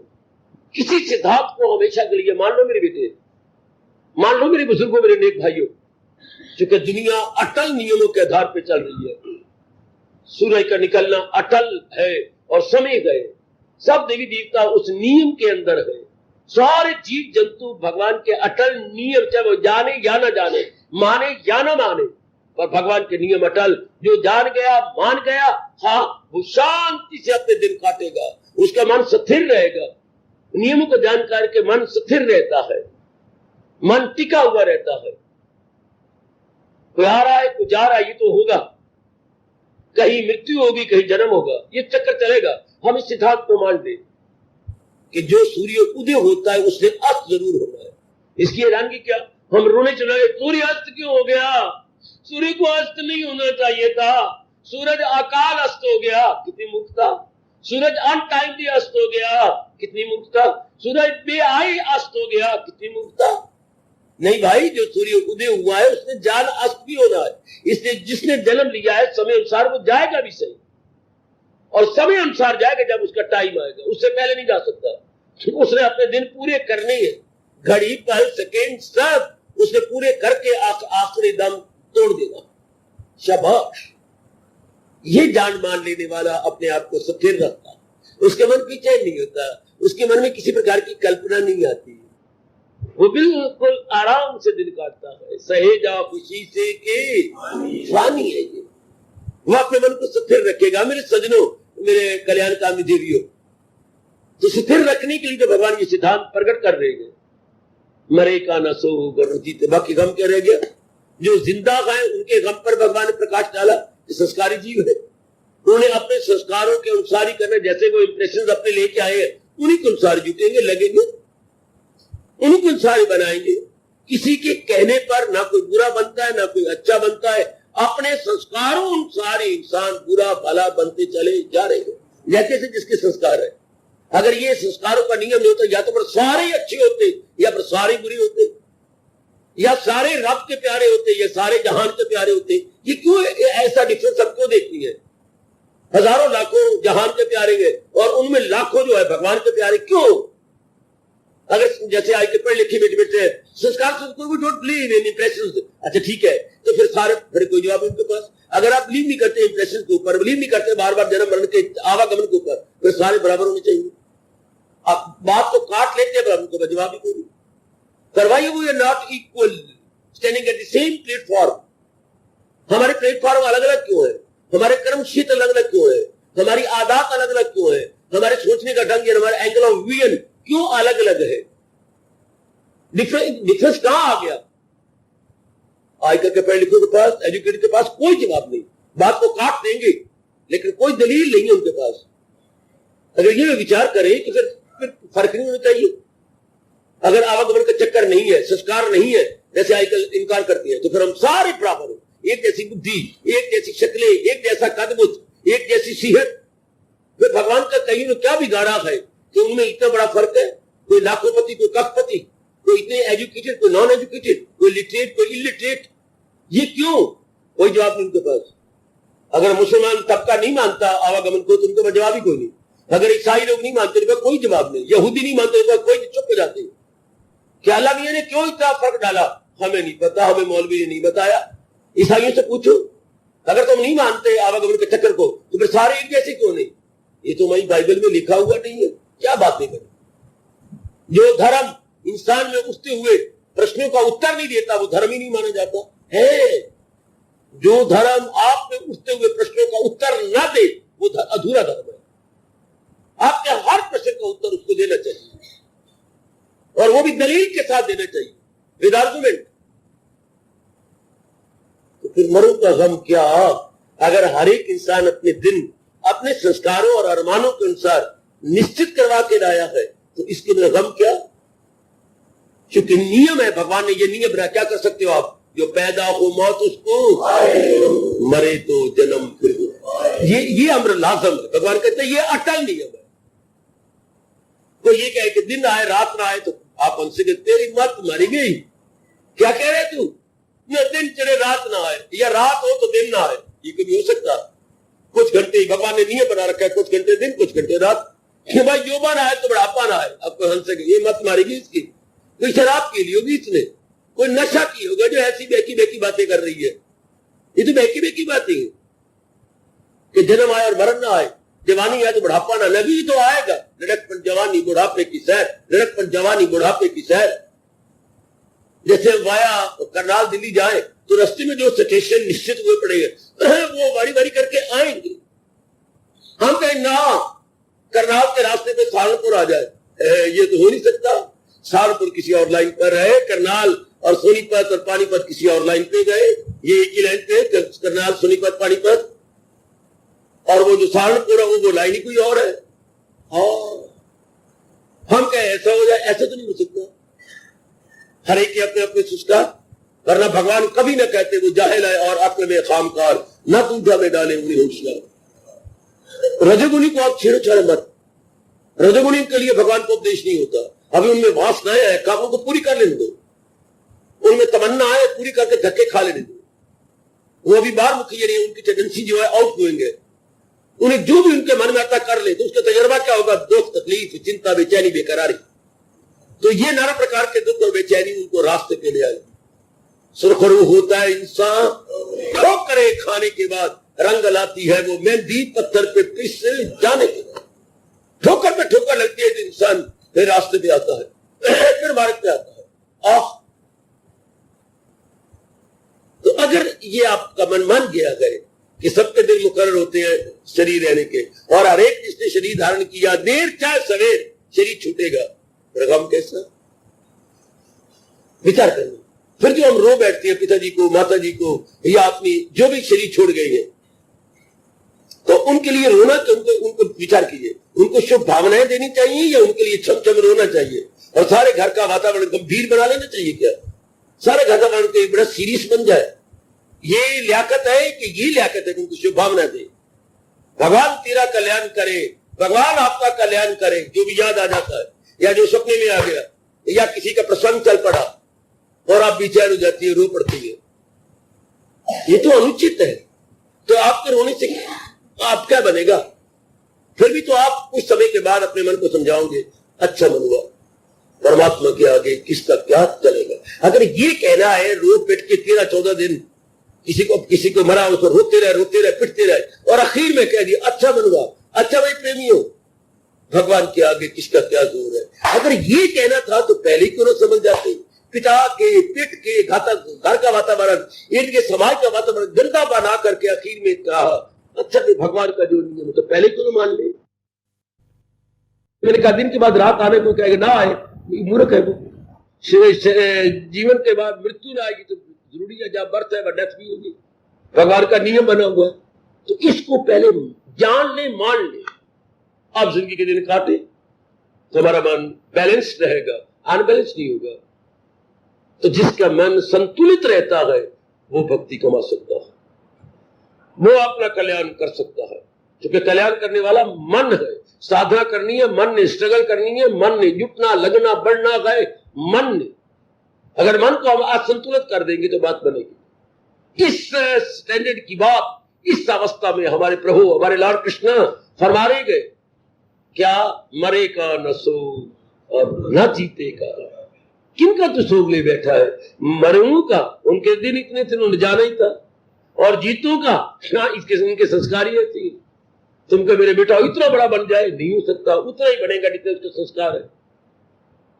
किसी सिद्धांत को हमेशा के लिए, मान लो मेरे बेटे, मान लो मेरे बुजुर्गों, मेरे नेक भाइयों, क्योंकि दुनिया अटल नियमों के आधार पर चल रही है। सूरज का निकलना अटल है और समय गए, सब देवी देवता उस नियम के अंदर है। सारे जीव जंतु भगवान के अटल नियम, चाहे वो जाने या ना जाने, माने या ना माने, पर भगवान के नियम अटल। जो जान गया, मान गया, हाँ वो शांति से अपने दिन काटेगा, उसका मन स्थिर रहेगा। नियमों को जान करके मन स्थिर रहता है, मन टिका हुआ रहता है। कोई आ रहा है, कोई जा रहा है, ये तो होगा, कहीं मृत्यु होगी, कहीं जन्म होगा, ये चक्कर चलेगा। हम इस सिद्धांत को मान लें कि जो सूर्य उदय होता है उससे अस्त जरूर होना है। इसकी हैरानगी क्या? हम रोने चले, सूर्य अस्त क्यों हो गया? सूर्य को अस्त नहीं होना चाहिए था। सूरज अकाल अस्त हो गया, कितनी मूर्खता। सूरज अनटाइमली अस्त हो गया, कितनी मूर्खता। सूरज बेआई अस्त हो गया, कितनी मूर्खता। नहीं भाई, जो सूर्य उदय हुआ है उसने जान अस्त भी होना है। इसलिए जिसने जन्म लिया है समय अनुसार वो जाएगा भी सही, और समय अनुसार जाएगा जब उसका टाइम आएगा, उससे पहले नहीं जा सकता। उसने अपने दिन पूरे करने हैं, घड़ी पल सेकेंड सब उसने पूरे करके आखिरी दम तोड़ देगा। शाबाश। ये जान मान लेने वाला अपने आप को स्थिर रखता है, उसके मन की चैन नहीं होता, उसके मन में किसी प्रकार की कल्पना नहीं आती, वो बिल्कुल आराम से दिन काटता है। सहेजा खुशी से के वानी है ये। वह अपने मन को स्थिर रखेगा। मेरे सजनों, मेरे कल्याणकामी देवियों, तो स्थिर रखने के लिए तो भगवान ये सिद्धांत प्रकट कर रहे हैं, मरे का न सोग और जीते। बाकी गम क्या रह गया? जो जिंदा है उनके गम पर भगवान ने प्रकाश डाला। संस्कारी जीव है, उन्होंने अपने संस्कारों के अनुसार ही करना। जैसे वो इंप्रेशन अपने लेके आए हैं, उन्हीं के अनुसार जुटेंगे, लगेंगे, उन्हीं के अनुसार ही बनाएंगे। किसी के कहने पर ना कोई बुरा बनता है, ना कोई अच्छा बनता है। अपने संस्कारों अनुसार ही इंसान बुरा भला बनते चले जा रहे हैं, जैसे से जिसके संस्कार है। अगर ये संस्कारों का नियम नहीं होता, या तो फिर सारे अच्छे होते या फिर सारे बुरे होते, या सारे रब के प्यारे होते या सारे जहान के प्यारे होते। ये क्यों ऐसा डिफरेंस हम क्यों देखती है? हजारों लाखों जहान के प्यारे हैं और उनमें लाखों जो है भगवान के प्यारे, क्यों? अगर जैसे आज के पढ़े लिखे बेटे बेटे संस्कार we don't believe in impressions, अच्छा ठीक है, तो फिर कोई जवाब उनके पास। अगर आप बिलीव नहीं करते इंप्रेशन के ऊपर, बिलीव नहीं करते बार बार जन्म मरण के आवागमन के ऊपर, फिर सारे बराबर होने चाहिए। आप बात तो काट लेते हैं, उनको जवाब ही कोई नहीं। करवाइए, वो not equal standing at the same platform. हमारे प्लेटफॉर्म अलग अलग क्यों है? हमारे कर्म क्षेत्र अलग अलग क्यों है? हमारी आदत अलग अलग क्यों है? हमारे सोचने का ढंग, हमारे एंगल ऑफ विजन क्यों अलग अलग है? डिफरेंस कहां आ गया? आजकल के पढ़े लिखों के पास, एजुकेटेड के पास कोई जवाब नहीं। बात को काट देंगे लेकिन कोई दलील नहीं है उनके पास। अगर ये विचार करें कि फिर फर्क नहीं होना चाहिए। अगर आवागमन का चक्कर नहीं है, संस्कार नहीं है, जैसे आजकल इनकार करते हैं, तो फिर हम सारे बराबर हो। एक जैसी बुद्धि, एक जैसी शक्लें, एक जैसा कदबुत, एक जैसी सेहत। फिर भगवान का कहीं में क्या बिगाड़ा है कि उनमें इतना बड़ा फर्क है? कोई लाखोपति, कोई करोड़पति, कोई इतने एजुकेटेड, कोई नॉन एजुकेटेड, कोई लिटरेट, कोई इलिटरेट। ये क्यों? कोई जवाब नहीं उनके पास। अगर मुसलमान तबका नहीं मानता आवागमन को, तो उनके पास जवाब ही कोई नहीं। अगर ईसाई लोग नहीं मानते, उनका कोई जवाब नहीं। यहूदी नहीं मानते, उनका कोई चुप हो जाते। क्या अल्लाह मियां ने क्यों इतना फर्क डाला? हमें नहीं पता, हमें मौलवी ने नहीं बताया। ईसाइयों से पूछो, अगर तुम नहीं मानते आवागमन के चक्कर को, तो फिर सारे एक जैसे क्यों नहीं? ये तो हमारी बाइबल में लिखा हुआ नहीं है। क्या बातें करें? जो धर्म इंसान में उठते हुए प्रश्नों का उत्तर नहीं देता, वो धर्म ही नहीं माना जाता है। जो धर्म आप में उठते हुए प्रश्नों का उत्तर न दे, वो अधूरा धर्म है। आपके हर प्रश्न का उत्तर उसको देना चाहिए, और वो भी दलील के साथ देना चाहिए, विद आर्गुमेंट। तो फिर मरो का गम क्या? अगर हर एक इंसान अपने दिन अपने संस्कारों और अरमानों के अनुसार निश्चित करवा के लाया है, तो इसके लिए गम क्या? क्योंकि नियम है, भगवान ने ये नियम बनाया। क्या कर सकते हो आप? जो पैदा हो मौत उसको, मरे तो जन्म फिर हो। ये अम्र लाजम है। भगवान कहते हैं ये अटल नियम है। कोई ये कहे कि दिन आए रात ना आए, तो आप उनसे कहते तेरी मत मरी गई। क्या कह रहे तू? न दिन चढ़े रात ना आए, या रात हो तो दिन ना आए। ये कभी हो सकता? कुछ घंटे भगवान ने नियम बना रखा है, कुछ घंटे दिन, कुछ घंटे रात। कि भाई यौवन आए तो बुढ़ापा ना आए। अब कोई हंस सके, ये मत मारेगी इसकी। कोई शराब पी ली होगी इसने, कोई नशा की होगा, जो ऐसी बेकी बेकी बातें कर रही है। ये तो बेकी बेकी बातें हैं कि जन्म आए और मरण ना आए, जवानी आए तो बुढ़ापा ना। नबी तो आएगा, लड़कपन जवानी बुढ़ापे की सैर, लड़कपन जवानी बुढ़ापे की सैर। जैसे वाया करनाल दिल्ली जाए तो रास्ते में जो स्टेशन निश्चित हुए पड़ेगा, वो बारी बारी करके आएंगे। हम कहें ना, करनाल के रास्ते पे सहारनपुर आ जाए, ये तो हो नहीं सकता। सहारनपुर किसी और लाइन पर है, करनाल और सोनीपत और पानीपत किसी और लाइन पे गए। ये एक ही लाइन पे, करनाल सोनीपत पानीपत, और वो जो सहारनपुर है वो लाइन ही कोई और है। हम कहें ऐसा हो जाए, ऐसा तो नहीं हो सकता। हर एक के अपने अपने संस्कार, वरना भगवान कभी ना कहते वो जाहिल है और अक्ल में खामकार, न दूधा में डाले उन्हें होशियार। रजोगुणी को आप छेड़ो मत। रजोगुणी के लिए भगवान को उपदेश नहीं होता। अभी उनमें वासनाएं है, कामों को पूरी कर लेने दो। उनमें तमन्ना है, पूरी करके धक्के खा लेने दो। वो अभी बाहर मुखी नहीं, उनकी टेंडेंसी जो है आउट गोइंग है। उन्हें जो भी उनके मन में आता कर ले, तो उसका तजर्बा क्या होगा? दुख, तकलीफ, चिंता, बेचैनी, बेकरारी। तो ये नाना प्रकार के दुख और बेचैनी उनको रास्ते पे ले आए। सुरखरू होता है इंसान, ठोकरे खाने के बाद रंग लाती है वो मेहंदी पत्थर पे पिस जाने के बाद। ठोकर पे ठोकर लगती है तो इंसान फिर रास्ते पे आता है, फिर मार्ग पे आता है। तो अगर ये आपका मन मान गया गए कि सबके दिन मुकर्रर होते हैं शरीर रहने के, और हर एक जिसने शरीर धारण किया देर चाहे सवेर शरीर छूटेगा। गम कैसा विचार करना। फिर जो हम रो बैठते हैं पिताजी को, माता जी को, या अपनी जो भी शरीर छोड़ गए हैं, तो उनके लिए रोना, तो उनको विचार कीजिए, उनको शुभ भावनाएं देनी चाहिए या उनके लिए छम छम रोना चाहिए, और सारे घर का वातावरण गंभीर बना लेना चाहिए क्या? सारे घर का वातावरण एक बड़ा सीरियस बन जाए। ये लियाकत है कि ये लियाकत है कि उनको शुभ भावना दे। भगवान तेरा कल्याण करे, भगवान आपका कल्याण करे, जो भी याद आ जाता है या जो सपने में आ गया या किसी का प्रसंग चल पड़ा और आप बेचैन हो जाती है, रो पड़ती है, ये तो अनुचित है। तो आपके रोने से आप क्या बनेगा? फिर भी तो आप कुछ समय के बाद अपने मन को समझाओगे, अच्छा मन हुआ, परमात्मा के आगे किसका क्या चलेगा। अगर ये कहना है रो पिट के 13-14 दिन किसी को मरा उसको रोते रहे पिटते रहे, और आखिर में कह दिया अच्छा मन हुआ, अच्छा भाई प्रेमियों, भगवान के आगे किसका क्या जोर है। अगर ये कहना था तो पहले क्यों ना समझ जाते? पिता के पिट के घातक घर का वातावरण, इनके समाज का वातावरण गंदा बना करके आखिर में कहा अच्छा कि भगवान का जो नियम है तो पहले क्यों ना मान ले। मैंने कहा दिन के बाद रात आने को कहेगा ना आए, मूर्ख है वो। जीवन के बाद मृत्यु ना आएगी तो जरूरी है, जहां बर्थ है वह डेथ भी होगी, भगवान का नियम बना हुआ है। तो इसको पहले जान ले, मान ले। आप जिंदगी के दिन काटे तो हमारा मन बैलेंस रहेगा, अनबैलेंस नहीं होगा। तो जिसका मन संतुलित रहता है वो भक्ति कमा सकता है, वो अपना कल्याण कर सकता है, क्योंकि कल्याण करने वाला मन है। साधना करनी है मन ने, स्ट्रगल करनी है मन ने, जुटना लगना बढ़ना गए मन ने। अगर मन को हम असंतुलित कर देंगे तो बात बनेगी। इस स्टैंडर्ड की बात इस अवस्था में हमारे प्रभु, हमारे लॉर्ड कृष्ण फरमा गए, क्या मरे का न सो और न जीते का। किनका तो सोग ले बैठा है? मरू का, उनके दिन इतने थे उन्होंने जाना ही था, और जीतू का उनके संस्कार ही ऐसे। तुमको मेरे बेटा इतना बड़ा बन जाए, नहीं हो सकता, उतना ही बनेगा जितने उसके संस्कार है,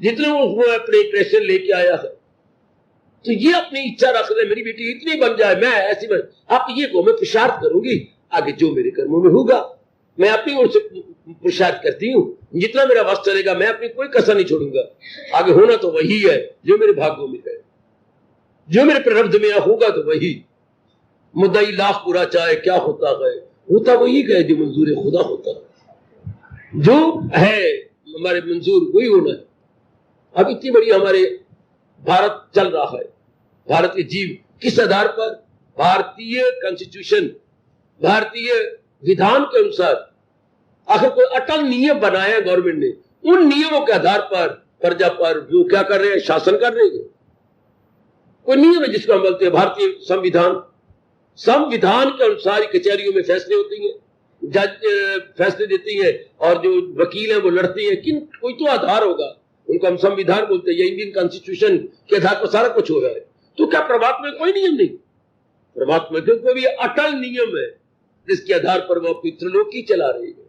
जितने वो अपने प्रेशर लेके आया है। तो ये अपनी इच्छा रख ले मेरी बेटी इतनी बन जाए, मैं ऐसी बन, आप ये को मैं पुरुषार्थ करूंगी, आगे जो मेरे कर्मों में होगा मैं अपनी ओर से पुरुषार्थ करती हूँ, जितना मेरा वश चलेगा मैं अपनी कोई कसर नहीं छोड़ूंगा। आगे होना तो वही है जो मेरे भाग्यों में है, जो मेरे प्रारब्ध में होगा तो वही। मुद्दाई लाख पूरा चाहे क्या होता है, होता वही है जो मंजूर खुदा होता है, जो है हमारे मंजूर वही होना है। अब इतनी बड़ी हमारे भारत चल रहा है, भारत के जीव किस आधार पर? भारतीय कॉन्स्टिट्यूशन, भारतीय विधान के अनुसार आखिर कोई अटल नियम बनाया गवर्नमेंट ने, उन नियमों के आधार पर प्रजा पर वो क्या कर रहे हैं, शासन कर रहे हैं। कोई नियम है जिसको हम बोलते हैं भारतीय संविधान। संविधान के अनुसार ही कचहरियों में फैसले होते हैं, जज फैसले देती है और जो वकील हैं वो लड़ते हैं। किन कोई तो आधार होगा, उनको हम संविधान बोलते हैं, या इंडियन कॉन्स्टिट्यूशन के आधार पर सारा कुछ हो रहा है। तो क्या परमात्मा में कोई नियम नहीं? परमात्मा के कोई भी अटल नियम है जिसके आधार पर वो अपनी त्रिलोकी चला रही है।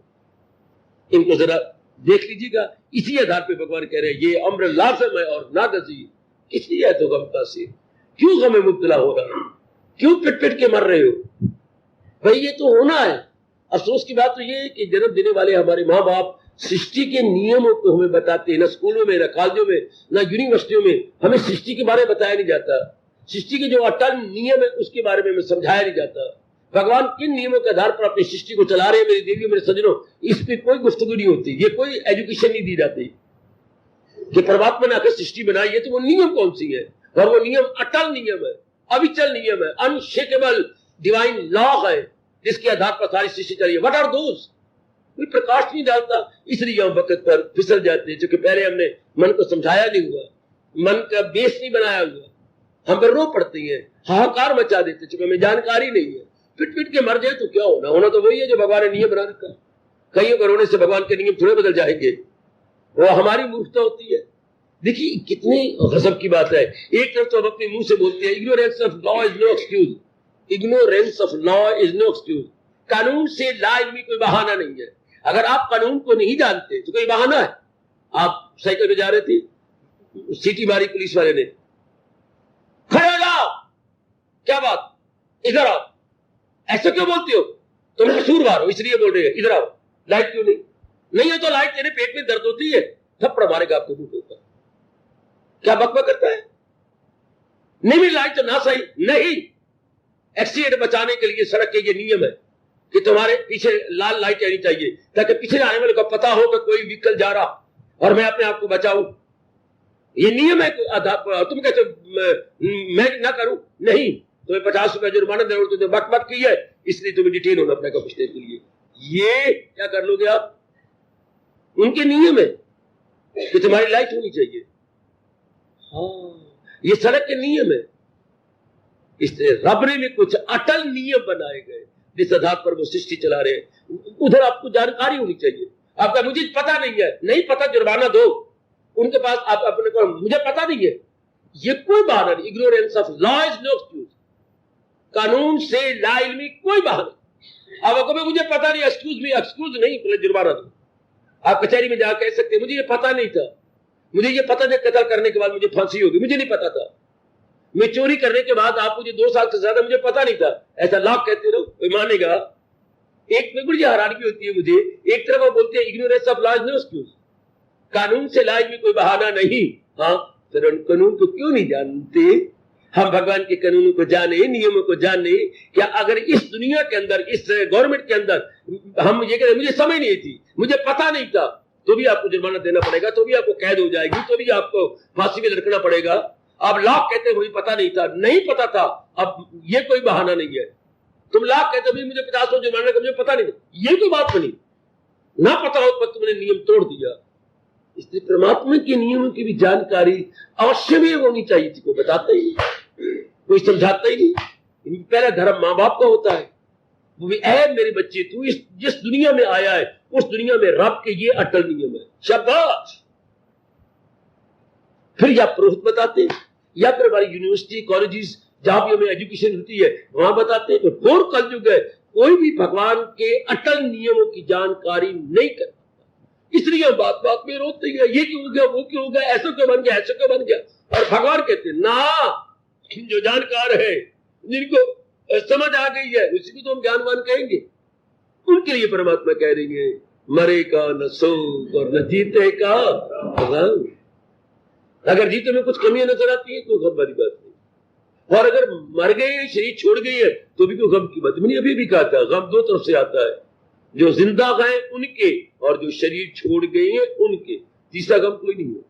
इनको जरा देख लीजिएगा। इसी आधार पर भगवान कह रहे हैं ये अम्र लाजम है और ना दजी, किसलिए है तो गमता से, क्यों गमे मुब्तला हो रहा है, क्यों पिट पिट के मर रहे हो भाई, ये तो होना है। अफसोस की बात तो ये है कि जन्म देने वाले हमारे माँ बाप सृष्टि के नियमों को हमें बताते हैं, ना स्कूलों में, ना कॉलेजों में, ना यूनिवर्सिटियों में हमें सृष्टि के बारे में बताया नहीं जाता। सृष्टि के जो अटल नियम है उसके बारे में हमें समझाया नहीं जाता। भगवान किन नियमों के आधार पर अपनी सृष्टि को चला रहे हैं मेरी देवियों मेरे सज्जनों, इस पर कोई गुफ्तगू नहीं होती, ये कोई एजुकेशन नहीं दी जाती कि परमात्मा ने आकर सृष्टि बनाई है तो वो नियम कौन सी है, और वो नियम अटल नियम है, अविचल नियम है, अनशेकेबल डिवाइन लॉ है जिसके आधार पर सारी सृष्टि चली है। What are those? कोई प्रकाश नहीं डालता, इसलिए हम वक्त पर फिसल जाते हैं, क्योंकि पहले हमने मन को समझाया नहीं हुआ, मन का बेस नहीं बनाया हुआ, हम पर रो पड़ते हैं, हाहाकार मचा देते, क्योंकि हमें जानकारी नहीं है। पिट पिट के मर जाए तो क्या होना, होना तो वही है जो भगवान ने नियम बना रखा है। कईयों को रोने से भगवान के नियम थोड़े बदल जाएंगे, वो हमारी मूर्खता होती है। देखिए कितनी गजब की बात है। एक तरफ तो हम अपने मुंह से बोलते हैं ignorance of law is no excuse, ignorance of law is no excuse, कानून से लाइफ में कोई बहाना नहीं है। अगर आप कानून को नहीं जानते तो कोई बहाना है? आप साइकिल पे जा रहे थे, सीटी मारी पुलिस वाले ने, खड़े हो जाओ, क्या बात, इधर आओ, ऐसा क्यों बोलते हो, तुम कसूरवार हो इसलिए बोल रहे हो, इधर आओ, लाइट क्यों नहीं है तो लाइट तेरे पेट में दर्द होती है, थप्पड़ मारेगा आपको मुंह के ऊपर। क्या बकबक करता है, नहीं मेरी लाइट तो ना सही नहीं। एक्सीडेंट बचाने के लिए सड़क के ये नियम है कि तुम्हारे पीछे लाल लाइट आनी चाहिए ताकि पीछे आने वाले को पता हो कि कोई व्हीकल जा रहा और मैं अपने आप को बचाऊं। ये नियम है तुम कहते मैं ना करूं, नहीं, तुम्हें 50 रुपए जुर्माना देना, तुमने बकबक की है इसलिए तुम्हें डिटेन होना पड़ेगा कुछ देर के लिए। ये क्या कर लोगे आप, उनके नियम है कि तुम्हारी लाइट होनी चाहिए। हाँ, ये सड़क के नियम है। इसलिए रब ने भी कुछ अटल नियम बनाए गए जिस आधार पर वो सृष्टि चला रहे हैं, उधर आपको जानकारी होनी चाहिए। आपका मुझे पता नहीं है, नहीं पता जुर्माना दो, उनके पास आप अपने को मुझे पता नहीं है, ये कोई बहाना नहीं। Ignorance of law is no excuse, कानून से लाइल्मी कोई बहाना। अब अगर मुझे पता नहीं, एक्सक्यूज मी, एक्सक्यूज नहीं, पहले जुर्माना दो। आप कचहरी में जाकर कह सकते मुझे ये पता नहीं था, मुझे ये पता नहीं कत्ल करने के बाद मुझे फांसी होगी, मुझे नहीं पता था, मैं चोरी करने के बाद आप मुझे 2 साल से ज्यादा, मुझे पता नहीं था। ऐसा लाख कहते रहो, कोई मानेगा? एक में बड़ी हैरानी होती है मुझे, एक तरफ वो बोलते हैं ignorance of law is no excuse, कानून से लाज में कोई बहाना नहीं। हाँ, फिर उन कानून को क्यों नहीं जानते? हम भगवान के कानूनों को जाने, नियमों को जाने। क्या अगर इस दुनिया के अंदर, इस गवर्नमेंट के अंदर हम ये कहें मुझे समझ नहीं थी, मुझे पता नहीं था, तो भी आपको जुर्माना देना पड़ेगा, तो भी आपको कैद हो जाएगी, तो भी आपको फांसी में लटकना पड़ेगा। आप लाख कहते मुझे पता नहीं था, नहीं पता था, अब ये कोई बहाना नहीं है। तुम लाख कहते भी मुझे 50 जुर्माना का मुझे पता नहीं, ये कोई बात बनी, ना पता हो पर तुमने नियम तोड़ दिया। इसलिए परमात्मा के नियमों की भी जानकारी अवश्य में होनी चाहिए थी, कोई बताता ही नहीं, कोई समझाता ही नहीं। पहला धर्म माँ बाप का होता है, वो भी ऐ मेरे बच्चे तू इस जिस दुनिया में आया है उस दुनिया में रब के ये अटल नियम है, शाबाश। फिर या पुरोहित बताते हैं, या फिर हमारी यूनिवर्सिटी कॉलेजेस जहां भी हमें एजुकेशन होती है वहां बताते हैं। तो घोर कलयुग है, कोई भी भगवान के अटल नियमों की जानकारी नहीं कर पाता। इसलिए हम बात बात में रोते हैं, ये क्यों हो गया, वो क्यों हो गया, ऐसा क्यों बन गया, ऐसा क्यों बन गया। और भगवान कहते हैं ना, जो जानकार है, जिनको समझ आ गई है, उसी को तो हम ज्ञानवान कहेंगे। उनके लिए परमात्मा कह रही है मरे का न शोक और न जीते का गम। अगर जीते में कुछ कमियां नजर आती है तो गम वाली बात नहीं, और अगर मर गए, शरीर छोड़ गई है, तो भी कोई गम की बात नहीं। अभी भी कहा था गम 2 तरफ से आता है, जो जिंदा गए उनके और जो शरीर छोड़ गए हैं उनके, तीसरा गम कोई नहीं है।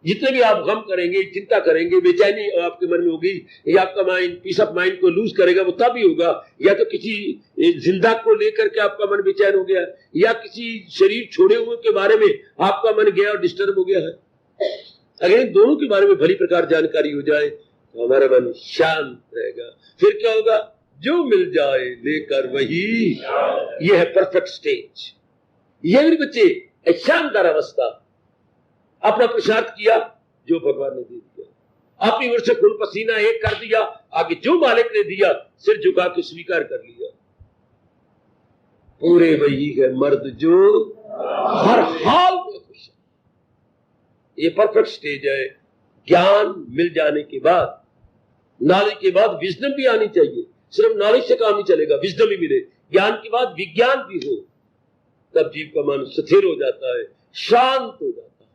जितने भी आप गम करेंगे, चिंता करेंगे, बेचैनी आपके मन में होगी, या आपका माइंड पीस ऑफ माइंड को लूज करेगा, वो तभी होगा या तो किसी जिंदा को लेकर के आपका मन बेचैन हो गया, या किसी शरीर छोड़े हुए के बारे में आपका मन गया और डिस्टर्ब हो गया है। अगर इन दोनों के बारे में भली प्रकार जानकारी हो जाए तो हमारा मन शांत रहेगा। फिर क्या होगा, जो मिल जाए लेकर वही, ये है परफेक्ट स्टेज। ये मेरे बच्चे शानदार अवस्था, अपना पुरुषार्थ किया, जो भगवान ने दे दिया, अपनी ओर से खून पसीना एक कर दिया, आगे जो मालिक ने दिया सिर झुका के स्वीकार कर लिया। पूरे वही है मर्द जो हर हाल में खुश है। ये परफेक्ट स्टेज है। ज्ञान मिल जाने के बाद, नॉलेज के बाद विजडम भी आनी चाहिए। सिर्फ नॉलेज से काम नहीं चलेगा, विजडम भी मिले, ज्ञान के बाद विज्ञान भी हो, तब जीव का मन स्थिर हो जाता है, शांत हो जाता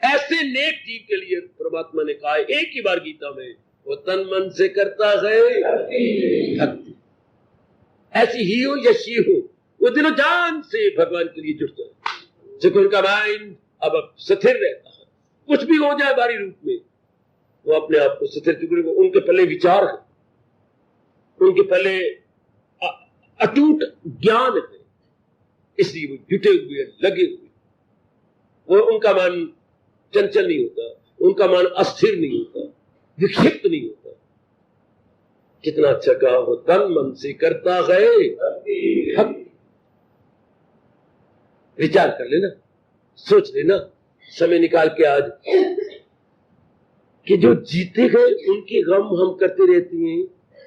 है। ऐसे नेक जीव के लिए परमात्मा ने कहा एक ही बार गीता में, वो तन मन से करता है भक्ति। ऐसी ही हो या शी हो, वो दिलो जान से भगवान के लिए जुड़ता है, क्योंकि उनका माइंड अब स्थिर रहता है। कुछ भी हो जाए बारी रूप में, वो अपने आप को स्थिर, क्योंकि उनके पहले विचार है, उनके पहले अटूट ज्ञान है, इसलिए वो जुटे हुए, लगे हुए। वो उनका मन चंचल नहीं होता, उनका मन अस्थिर नहीं होता, विक्षिप्त नहीं होता। कितना अच्छा कहा, वो तन मन से करता है भक्ति। विचार कर लेना, सोच लेना, समय निकाल के आज, कि जो जीते गए उनके गम हम करते रहते हैं,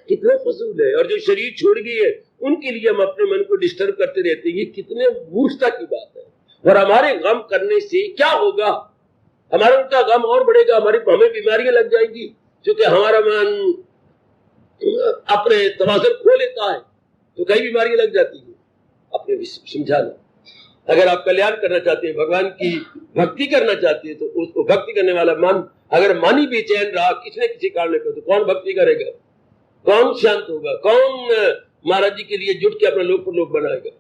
कितना फजूल है। और जो शरीर छोड़ गई है उनके लिए हम अपने मन को डिस्टर्ब करते रहते हैं, ये कितने मूर्खता की बात है। और हमारे गम करने से क्या होगा, हमारा उनका गम और बढ़ेगा, हमें बीमारियां लग जाएंगी, क्योंकि हमारा मन अपने तवाज़ुन खो लेता है तो कई बीमारियां लग जाती है। अपने समझाना, अगर आप कल्याण करना चाहते हैं, भगवान की भक्ति करना चाहते हैं, तो उसको भक्ति करने वाला मन अगर मन ही बेचैन रहा किसी न किसी कारण को, तो कौन भक्ति करेगा, कौन शांत होगा, कौन महाराज जी के लिए जुट के अपना लोक पर लोक बनाएगा।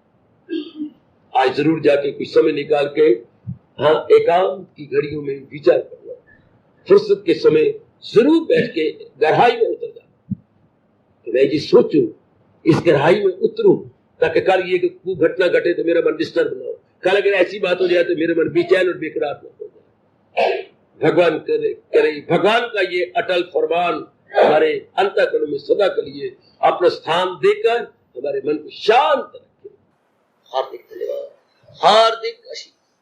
आज जरूर जाके कुछ समय निकाल के एकांत की घड़ियों में विचार करना, फुर्सत के समय जरूर बैठ के गहराई में उतर जाना, तो मैं जी सोचूं इस गहराई में उतरूं, ताकि कल ये घटना घटे तो मेरा मन डिस्टर्ब ना हो, कल अगर ऐसी बात हो जाए तो मेरा मन बेचैन और बेकरार न हो जाए। भगवान करे भगवान का ये अटल फरमान हमारे अंतःकरण में सदा के लिए अपना स्थान देकर हमारे मन को शांत रखे। हार्दिक धन्यवाद, हार्दिक आशीर्वाद।